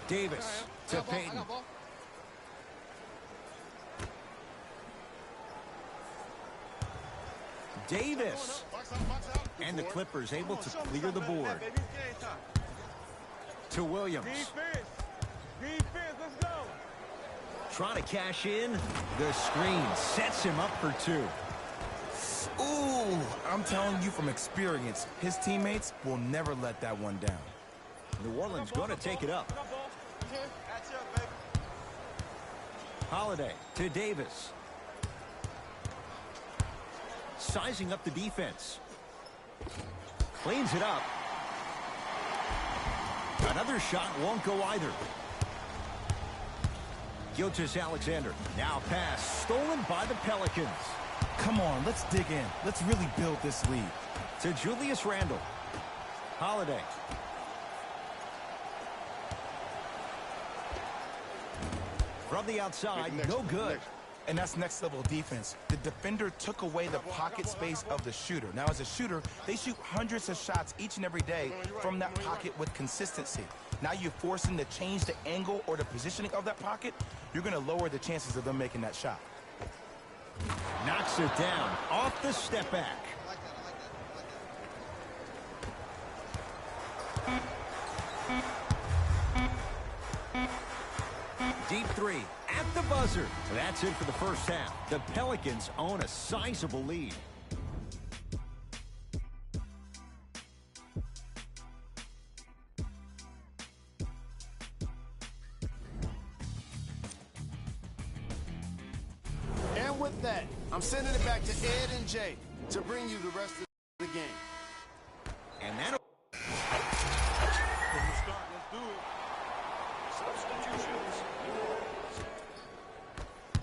Davis to Payton. Davis. And the Clippers able to clear the board. To Williams. Defense, let's go. Trying to cash in. The screen sets him up for 2. Ooh, I'm telling you from experience, his teammates will never let that one down. New Orleans going to take it up. Holiday to Davis. Sizing up the defense. Cleans it up. Another shot won't go either. Gilgeous-Alexander. Now pass stolen by the Pelicans. Come on, let's dig in. Let's really build this lead. To Julius Randle. Holiday. From the outside, no good. And that's next level defense. The defender took away the pocket space of the shooter. Now, as a shooter, they shoot hundreds of shots each and every day from that pocket with consistency. Now you're forcing to change the angle or the positioning of that pocket. You're going to lower the chances of them making that shot. Knocks it down off the step back. Deep 3 at the buzzer. That's it for the first half. The Pelicans own a sizable lead. And with that, I'm sending it back to Ed and Jay to bring you the rest of the game. And that'll... Let's do it.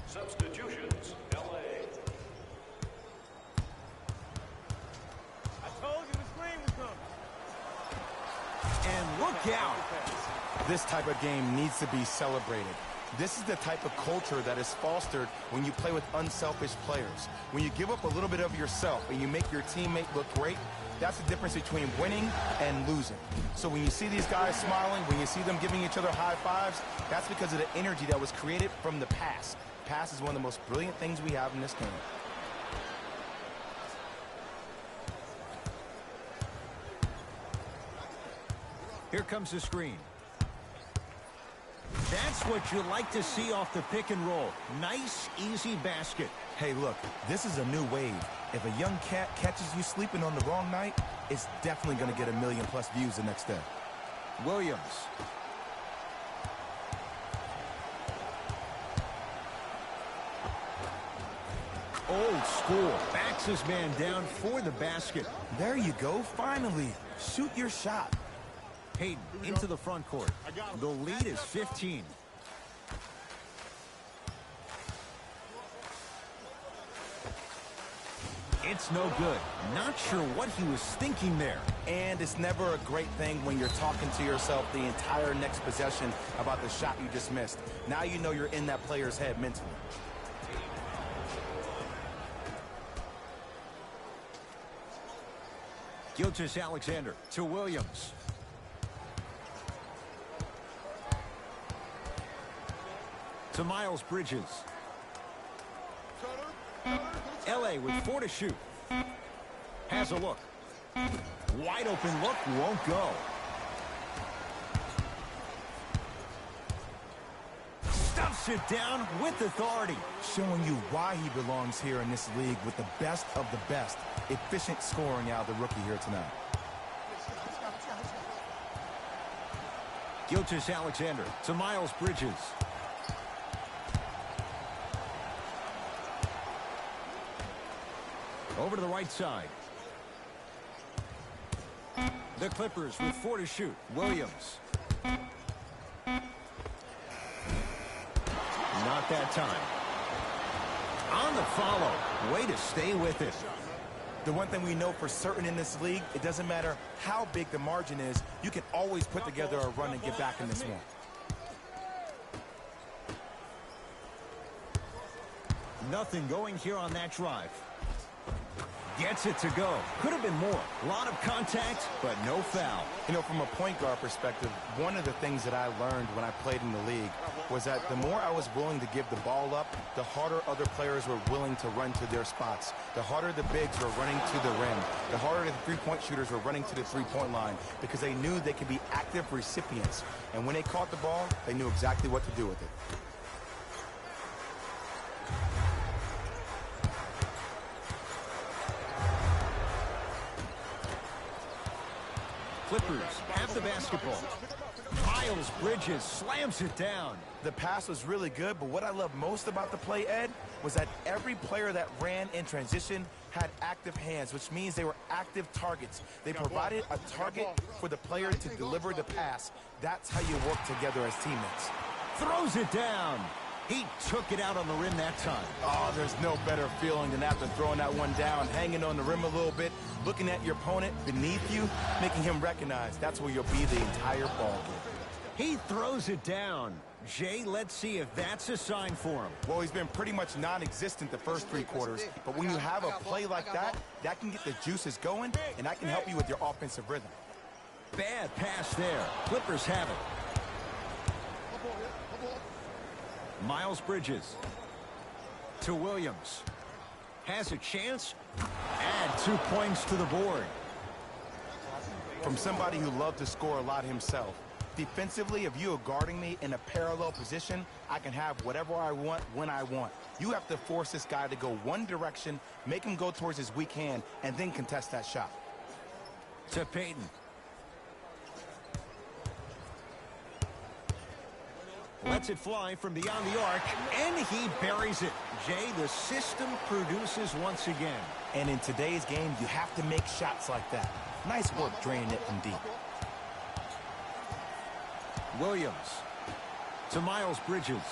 Substitutions, LA. I told you the screen was coming. And look out. This type of game needs to be celebrated. This is the type of culture that is fostered when you play with unselfish players. When you give up a little bit of yourself and you make your teammate look great, that's the difference between winning and losing. So when you see these guys smiling, when you see them giving each other high fives, that's because of the energy that was created from the pass. Pass is one of the most brilliant things we have in this game. Here comes the screen. That's what you like to see off the pick and roll. Nice, easy basket. Hey, look, this is a new wave. If a young cat catches you sleeping on the wrong night, it's definitely going to get 1 million+ views the next day. Williams. Old school. Backs his man down for the basket. There you go. Finally. Shoot your shot. Payton into the front court. The lead is 15. It's no good. Not sure what he was thinking there. And it's never a great thing when you're talking to yourself the entire next possession about the shot you just missed. Now you know you're in that player's head mentally. Gilgeous-Alexander to Williams. To Miles Bridges. L.A. with 4 to shoot. Has a look. Wide open look, won't go. Stuffs it down with authority. Showing you why he belongs here in this league with the best of the best. Efficient scoring out of the rookie here tonight. Gilgeous-Alexander to Miles Bridges. Over to the right side. The Clippers with 4 to shoot. Williams. Not that time. On the follow. Way to stay with it. The one thing we know for certain in this league, it doesn't matter how big the margin is, you can always put together a run and get back in this one. Nothing going here on that drive. Gets it to go. Could have been more. A lot of contact, but no foul. You know, from a point guard perspective, one of the things that I learned when I played in the league was that the more I was willing to give the ball up, the harder other players were willing to run to their spots. The harder the bigs were running to the rim. The harder the three-point shooters were running to the three-point line because they knew they could be active recipients. And when they caught the ball, they knew exactly what to do with it. Clippers have the basketball. Miles Bridges slams it down. The pass was really good, but what I love most about the play, Ed, was that every player that ran in transition had active hands, which means they were active targets. They provided a target for the player to deliver the pass. That's how you work together as teammates. Throws it down. He took it out on the rim that time. Oh, there's no better feeling than after throwing that one down, hanging on the rim a little bit, looking at your opponent beneath you, making him recognize that's where you'll be the entire ball game. He throws it down. Jay, let's see if that's a sign for him. Well, he's been pretty much non-existent the first 3 quarters, but when you have a play like that, that can get the juices going, and that can help you with your offensive rhythm. Bad pass there. Clippers have it. Miles Bridges to Williams. Has a chance. Add 2 points to the board. From somebody who loved to score a lot himself, defensively, if you are guarding me in a parallel position, I can have whatever I want when I want. You have to force this guy to go one direction, make him go towards his weak hand, and then contest that shot. To Payton. Lets it fly from beyond the arc, and he buries it. Jay, the system produces once again. And in today's game, you have to make shots like that. Nice work draining it from deep. Williams to Miles Bridges.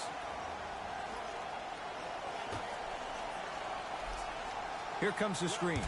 Here comes the screen.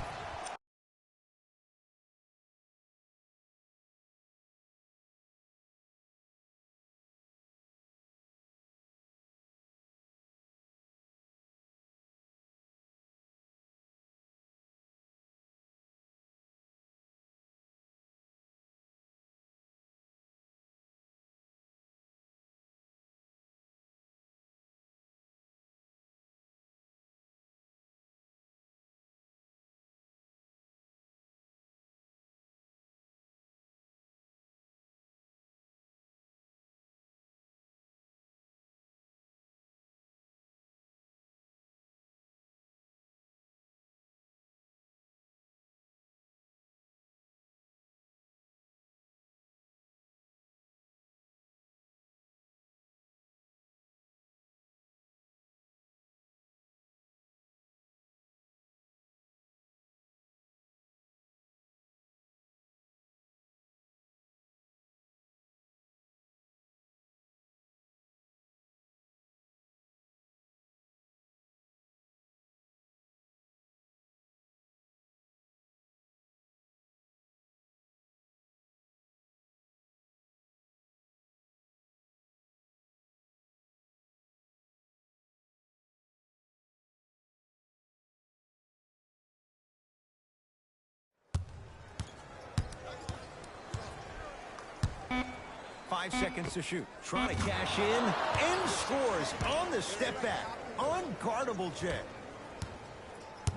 5 seconds to shoot. Trying to cash in and scores on the step back. Unguardable, Jay.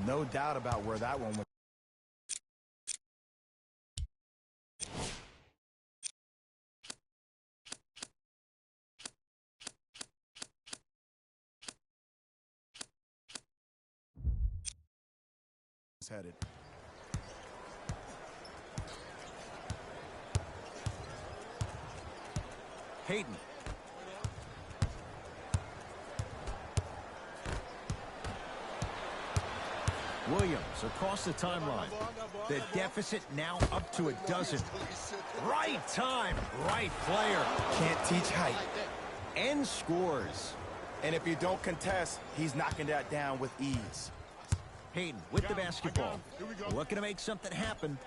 No doubt about where that one was. Headed. Hayden. Williams across the timeline. The deficit now up to a dozen. Right time, right player. Can't teach height. And scores. And if you don't contest, he's knocking that down with ease. Hayden with the basketball. Looking to make something happen.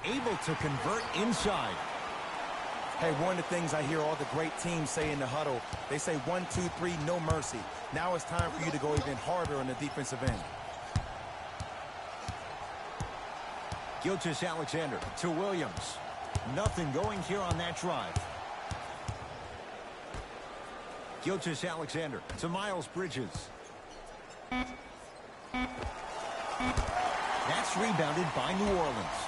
Able to convert inside. Hey, one of the things I hear all the great teams say in the huddle, they say 1, 2, 3, no mercy. Now it's time for you to go even harder on the defensive end. Gilgeous-Alexander to Williams. Nothing going here on that drive. Gilgeous-Alexander to Miles Bridges. That's rebounded by New Orleans.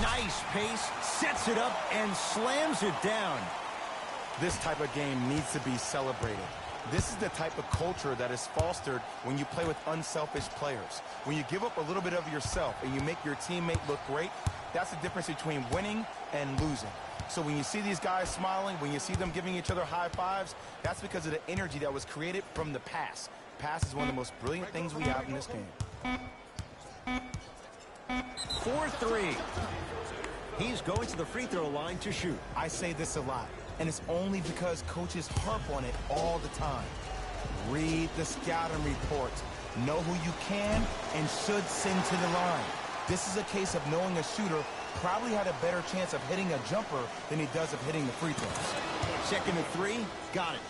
Nice pace, sets it up, and slams it down. This type of game needs to be celebrated. This is the type of culture that is fostered when you play with unselfish players. When you give up a little bit of yourself and you make your teammate look great, that's the difference between winning and losing. So when you see these guys smiling, when you see them giving each other high fives, that's because of the energy that was created from the pass. Pass is one of the most brilliant things we have in this game. 4-3. He's going to the free throw line to shoot. I say this a lot, and it's only because coaches harp on it all the time. Read the scouting reports. Know who you can and should send to the line. This is a case of knowing a shooter probably had a better chance of hitting a jumper than he does of hitting the free throws. Second and 3, got it.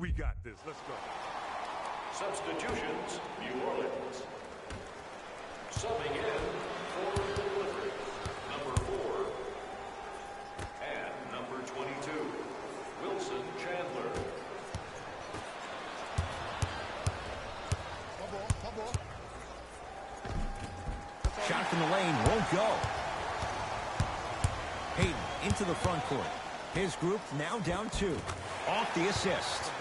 We got this. Let's go. Substitutions, New Orleans. Subbing in for the Clippers, number 4 and number 22, Wilson Chandler. Shot from the lane won't go. Hayden into the front court. His group now down 2. Off the assist.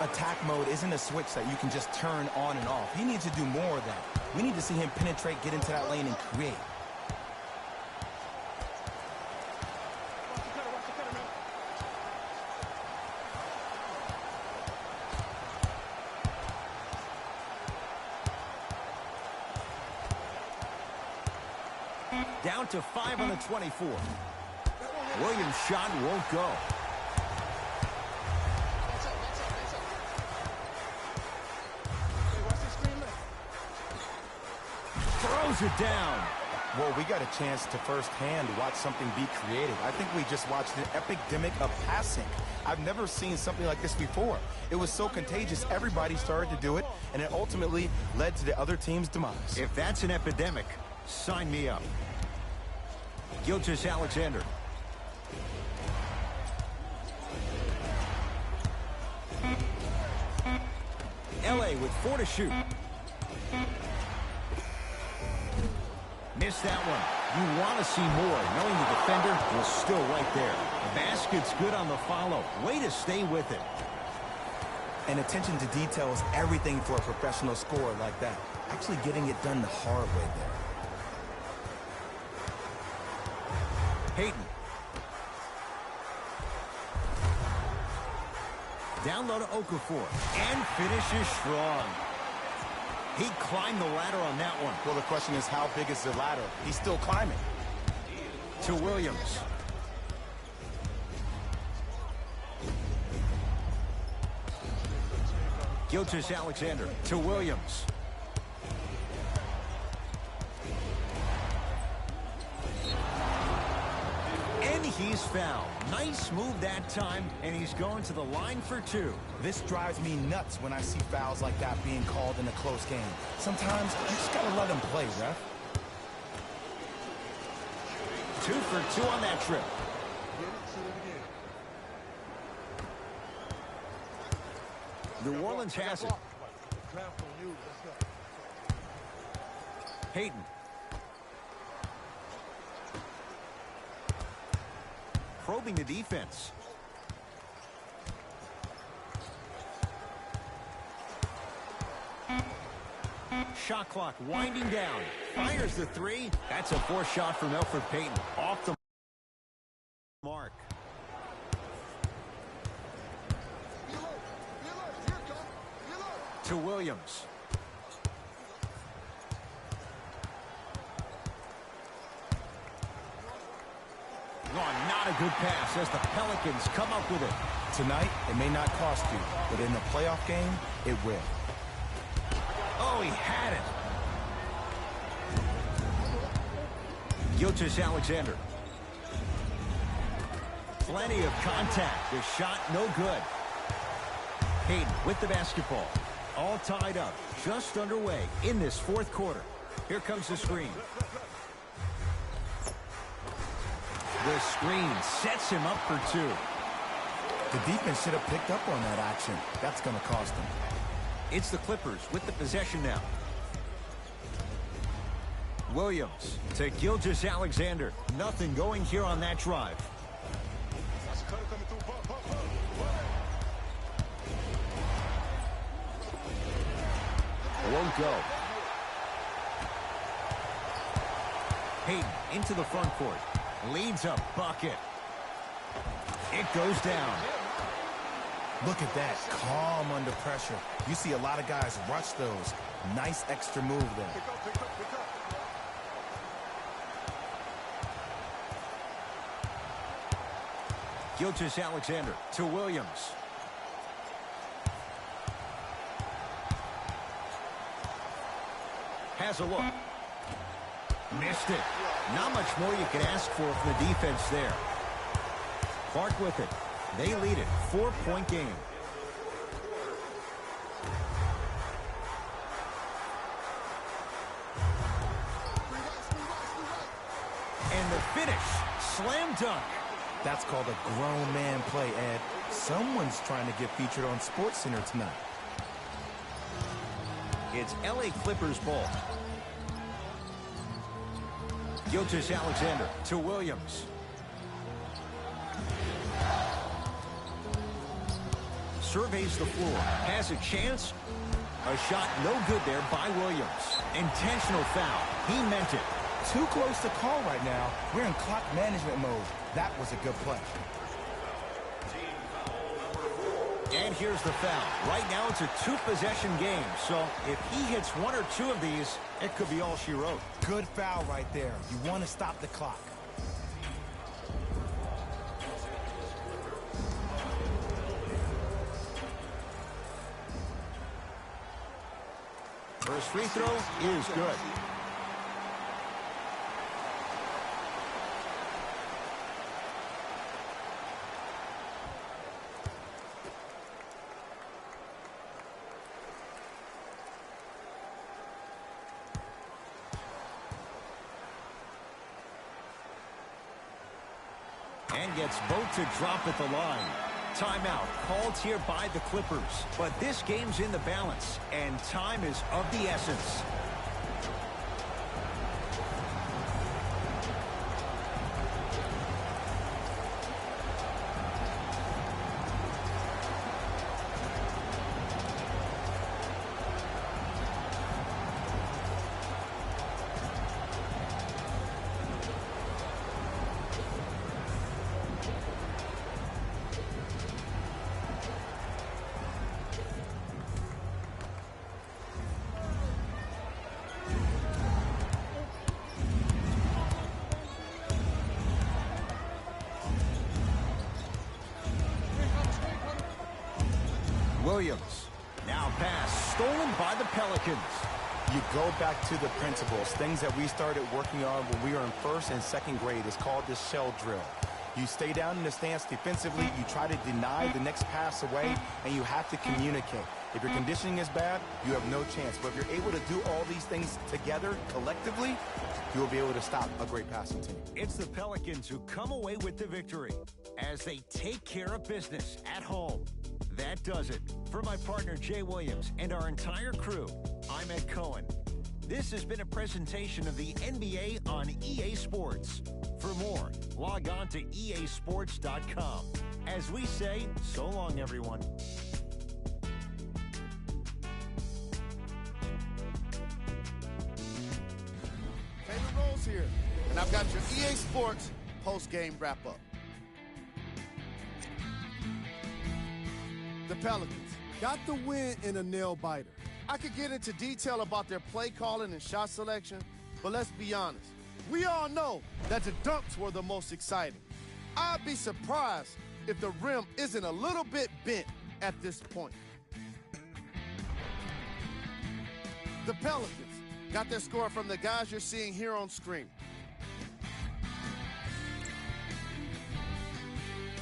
Attack mode isn't a switch that you can just turn on and off. He needs to do more of that. We need to see him penetrate, get into that lane, and create. Down to 5 on the 24. Williams' shot won't go. Throws it down. Well, we got a chance to firsthand watch something be created. I think we just watched an epidemic of passing. I've never seen something like this before. It was so contagious, everybody started to do it, and it ultimately led to the other team's demise. If that's an epidemic, sign me up. Gilgeous-Alexander. LA with 4 to shoot. Missed that one. You want to see more, knowing the defender was still right there. Basket's good on the follow. Way to stay with it. And attention to detail is everything for a professional scorer like that. Actually getting it done the hard way there. Hayden. Down low to Okafor. And finishes strong. He climbed the ladder on that one. Well, the question is, how big is the ladder? He's still climbing. To Williams. Gilgeous-Alexander to Williams. And he's fouled. Nice move that time, and he's going to the line for two. This drives me nuts when I see fouls like that being called in a close game. Sometimes you just gotta let them play, ref. 2 for 2 on that trip. New Orleans has it. Hayden. Probing the defense. Shot clock winding down. Fires the three. That's a forced shot from Elfrid Payton. Off the mark. To Williams. Oh, not a good pass as the Pelicans come up with it. Tonight, it may not cost you, but in the playoff game, it will. Oh, he had it. Gilgeous-Alexander. Plenty of contact. The shot no good. Hayden with the basketball. All tied up. Just underway in this fourth quarter. Here comes the screen. The screen sets him up for two. The defense should have picked up on that action. That's going to cost them. It's the Clippers with the possession now. Williams to Gilgeous-Alexander. Nothing going here on that drive. Won't go. Hayden into the front court. Leads a bucket. It goes down. Look at that. Calm under pressure. You see a lot of guys rush those. Nice extra move there. Pick up. Gilgeous-Alexander to Williams. Has a look. Missed it. Not much more you can ask for from the defense there. Clark with it. They lead it. 4-point game. And the finish. Slam dunk. That's called a grown man play, Ed. Someone's trying to get featured on SportsCenter tonight. It's LA Clippers ball. Gilgeous-Alexander to Williams. Surveys the floor. Has a chance. A shot no good there by Williams. Intentional foul. He meant it. Too close to call right now. We're in clock management mode. That was a good play. And here's the foul. Right now it's a two-possession game, so if he hits one or two of these, it could be all she wrote. Good foul right there. You want to stop the clock. First free throw is good. And gets both to drop at the line. Timeout called here by the Clippers. But this game's in the balance, and time is of the essence. Williams. Now pass stolen by the Pelicans. You go back to the principles, things that we started working on when we were in first and second grade. It's called the shell drill. You stay down in the stance defensively, you try to deny the next pass away, and you have to communicate. If your conditioning is bad, you have no chance. But if you're able to do all these things together, collectively, you'll be able to stop a great passing team. It's the Pelicans who come away with the victory as they take care of business at home. That does it. For my partner, Jay Williams, and our entire crew, I'm Ed Cohen. This has been a presentation of the NBA on EA Sports. For more, log on to easports.com. As we say, so long, everyone. Taylor Rose here, and I've got your EA Sports post-game wrap-up. The Pelicans got the win in a nail-biter. I could get into detail about their play calling and shot selection, but let's be honest. We all know that the dunks were the most exciting. I'd be surprised if the rim isn't a little bit bent at this point. The Pelicans got their score from the guys you're seeing here on screen.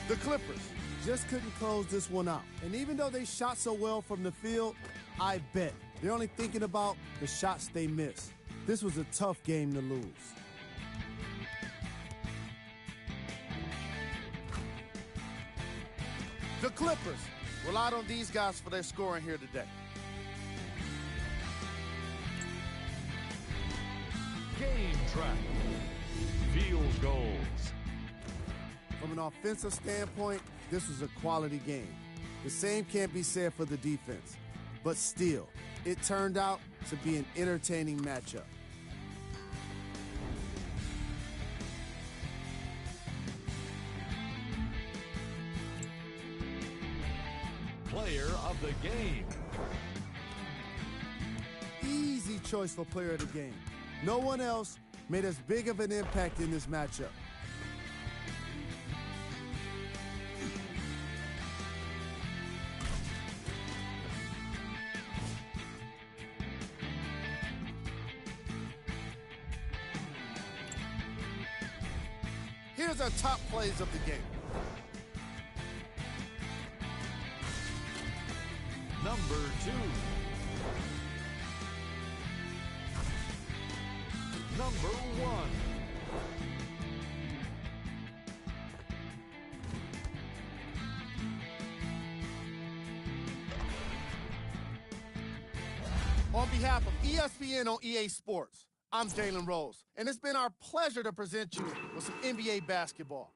The Clippers just couldn't close this one out. And even though they shot so well from the field, I bet they're only thinking about the shots they missed. This was a tough game to lose. The Clippers relied on these guys for their scoring here today. Game track. Field goals. From an offensive standpoint, this was a quality game. The same can't be said for the defense. But still, it turned out to be an entertaining matchup. Player of the game. Easy choice for player of the game. No one else made as big of an impact in this matchup. Here's our top plays of the game. Number 2. Number 1. On behalf of ESPN on EA Sports, I'm Jalen Rose, and it's been our pleasure to present you with some NBA basketball.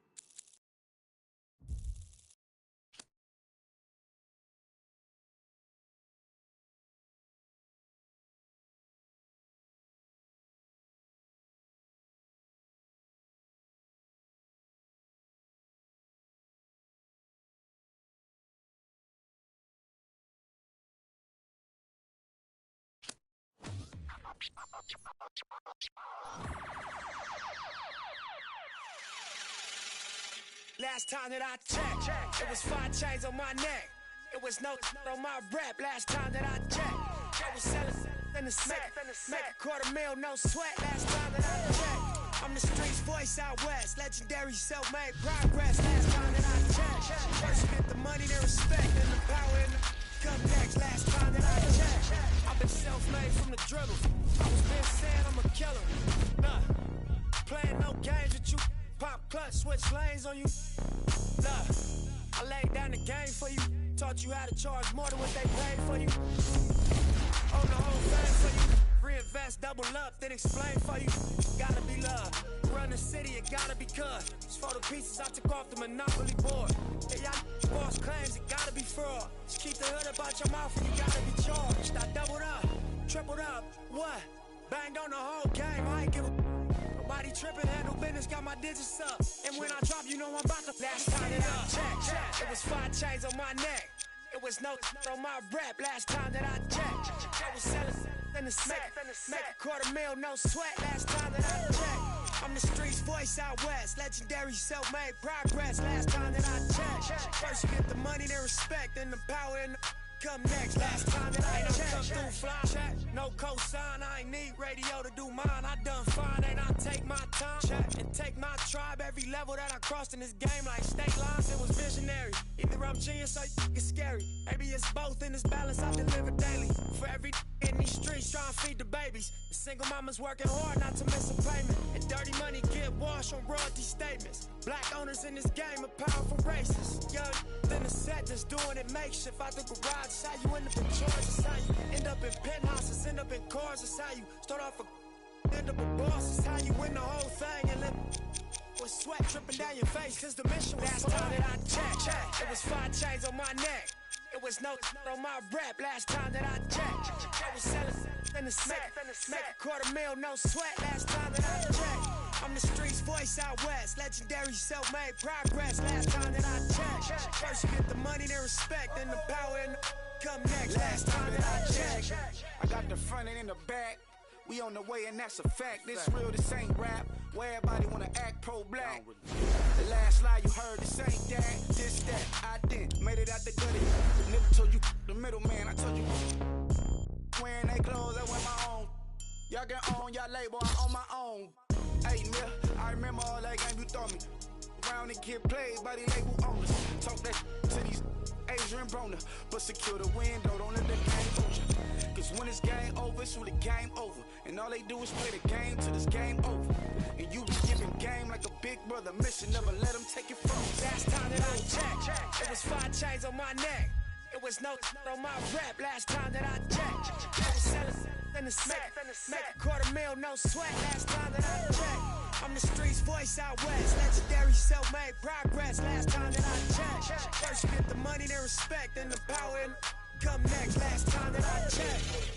Last time that I checked, it was 5 chains on my neck. It was no on my rep. Last time that I checked, I was selling in the set. Make $250,000, no sweat. Last time that I checked, I'm the streets voice out west. Legendary self-made progress. Last time that I checked, first you get the money, then respect, and the power in the cupcakes. Last time that I checked, I've been self-made from the dribble. I was been saying I'm a killer. Playing no games with you. Pop clutch, switch lanes on you. Look, I laid down the game for you. Taught you how to charge more than what they paid for you. Own the whole thing for you. Reinvest, double up, then explain for you. Gotta be love. Run the city, it gotta be cut. It's for the pieces I took off the Monopoly board. Yeah, y'all boss claims, it gotta be fraud. Just keep the hood about your mouth and you gotta be charged. I doubled up, tripled up, what? Banged on the whole game, I ain't give a... Nobody tripping, handle business, got my digits up. And when I drop, you know I'm about to last time that I checked. It was 5 chains on my neck. It was no on my rep. Last time that I checked, I was selling in the set. Make $250,000, no sweat. Last time that I checked, I'm the streets voice out west. Legendary self-made progress. Last time that I checked, first you get the money, then respect, and the power in the come next. Last time that I checked, come through fly. Check. No cosign, I ain't need radio to do mine. I done fine, and I take my time. Check. And take my tribe. Every level that I crossed in this game, like state lines, it was visionary. Either I'm genius or it's scary. Maybe it's both in this balance I deliver daily. For every in these streets trying to feed the babies. The single mama's working hard not to miss a payment. And dirty money get washed on royalty statements. Black owners in this game are powerful racists. Young, then the set just doing it makeshift. Out the garage, it's how you end up in charge. It's how you end up in penthouses, end up in cars. It's how you start off a end up a boss. It's how you win the whole thing and live with sweat dripping down your face. Cause the mission was last time that I checked. It was 5 chains on my neck. It was no on my rep last time that I checked. I was selling in the set. Make $250,000, no sweat last time that I checked. I'm the streets voice out west. Legendary self-made progress last time that I checked. First you get the money, then respect, then the power and the come next last time that I checked. I got the front and in the back. We on the way and that's a fact. This real, this ain't rap. Where everybody wanna act pro-black. The last lie you heard, this ain't that. This, that, I didn't. Made it out the gutty. The nigga told you the middleman. I told you wearing they clothes, I wear my own. Y'all get on y'all label, I on my own. Hey, nigga, I remember all that game you throw me. Round and get played by the label owners. Talk that to these Adrian Broner. But secure the window, don't let the game over. Cause when it's game over, it's really game over. And all they do is play the game till it's game over. And you be giving game like a big brother mission. Never let them take it from you. Last time that I checked, it was 5 chains on my neck. It was no on my rep last time that I checked. I was selling in the set. Make $250,000, no sweat last time that I checked. I'm the streets voice out west. Legendary self-made progress last time that I checked. First you get the money, then respect, then the power and come next last time that I checked.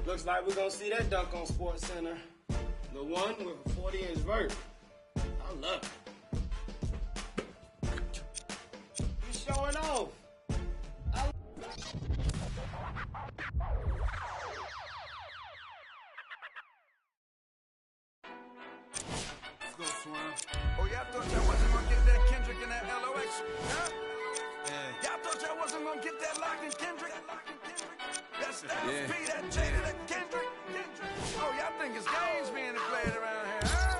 Looks like we're gonna see that dunk on Sports Center. The one with a 40-inch vert. I love it. You showing off. Let's go, Swan. Oh, y'all thought y'all wasn't gonna get that Kendrick and that LOX? Huh? Yeah. Y'all thought y'all wasn't gonna get that Lock and Kendrick? That's that P, that J, that Kendrick. Oh, y'all think it's games being played around here, huh?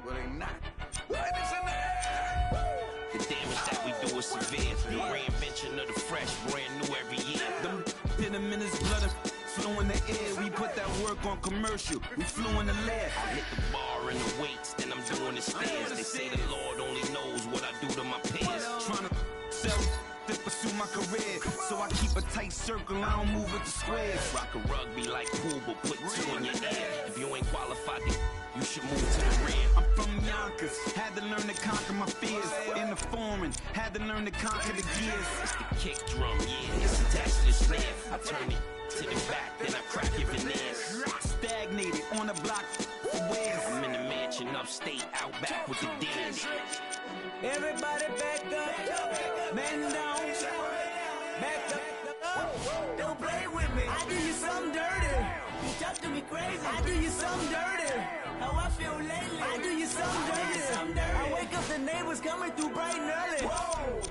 Well, they not. Right, it's in the air. The damage that we do is severe. The reinvention of the fresh, brand new every year. Them in a minute's blood flew in the air. We put that work on commercial. We flew in the lab. I hit the bar and the weights, then I'm doing the stairs. They say the Lord only knows what I do to my peers. Trying to sell to pursue my career, so I keep a tight circle, I don't move with the squares. Rock a rugby like pool, but put 2 in your ear. If you ain't qualified, you should move to the rear. I'm from Yonkers, had to learn to conquer my fears. In the foreign, had to learn to conquer the gears. It's the kick drum, yeah, it's attached to the snare. I turn it to the back, then I crack your veneers. Stagnated on the block for wares. I'm in the mansion upstate, out back with the D's. Everybody back up, man down, back up. Don't play with me. I do you something dirty. You talk to me crazy. I do you something dirty. How I feel lately. I do you something dirty. I wake up, the neighbors coming through bright and early. Whoa.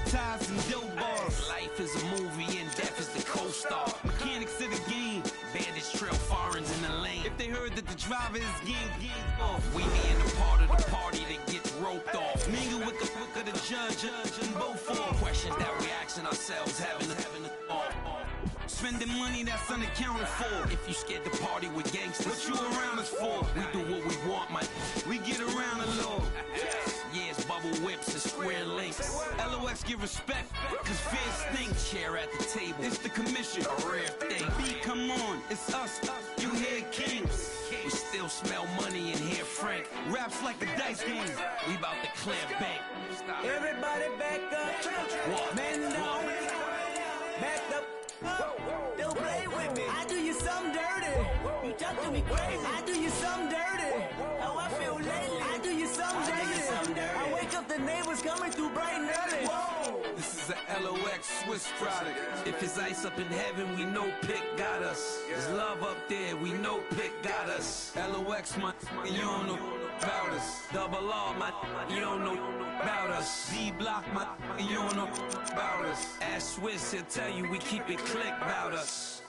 Ties and dope bars. Life is a movie and death is the co-star. Mechanics of the game. Bandits trail foreigns in the lane. If they heard that the driver is gang off, we be in the part of the party that gets roped off. Mingle with the book of the judge and both for questions that we asking ourselves, having the spending money that's unaccounted for. If you scared to party with gangsters, what you around us for? We do what we want, man. We get around the law. Yeah, it's bubble whips and square links. LOX give respect, cause fear stinks. Chair at the table, it's the commission. A rare thing. B, come on, it's us. You hear kings. We still smell money and hear Frank. Raps like a dice game. We about to clear bank. Everybody back up. What? Man down. Back up. Don't play with me. I do you something dirty. You talk to me crazy. I do you something dirty. How I feel LOX Swiss product. If it's ice up in heaven, we know Pick got us. There's love up there, we know Pick got us. LOX, my, you don't know about us. Double R, my, you don't know about us. D-Block, my, you don't know about us. Ask Swiss, he'll tell you we keep it click about us.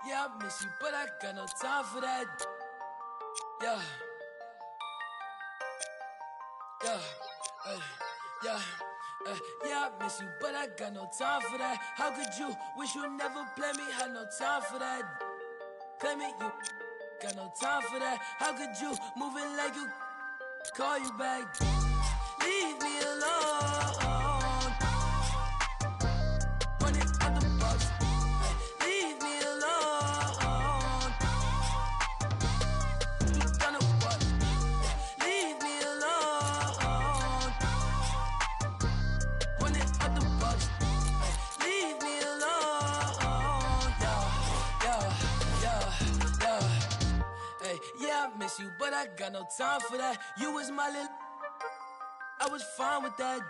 Yeah, I miss you, but I got no time for that. Yeah, yeah, I miss you, but I got no time for that. How could you wish you never play me? Had no time for that. Play me, you got no time for that. How could you move it like you call you back? Leave me alone. Running out the box. Leave me alone. You gonna what? Leave me alone. Running out the box. Leave me alone. Yeah. Hey, yeah, I miss you, but I got no time for that. You was my little, I was fine with that.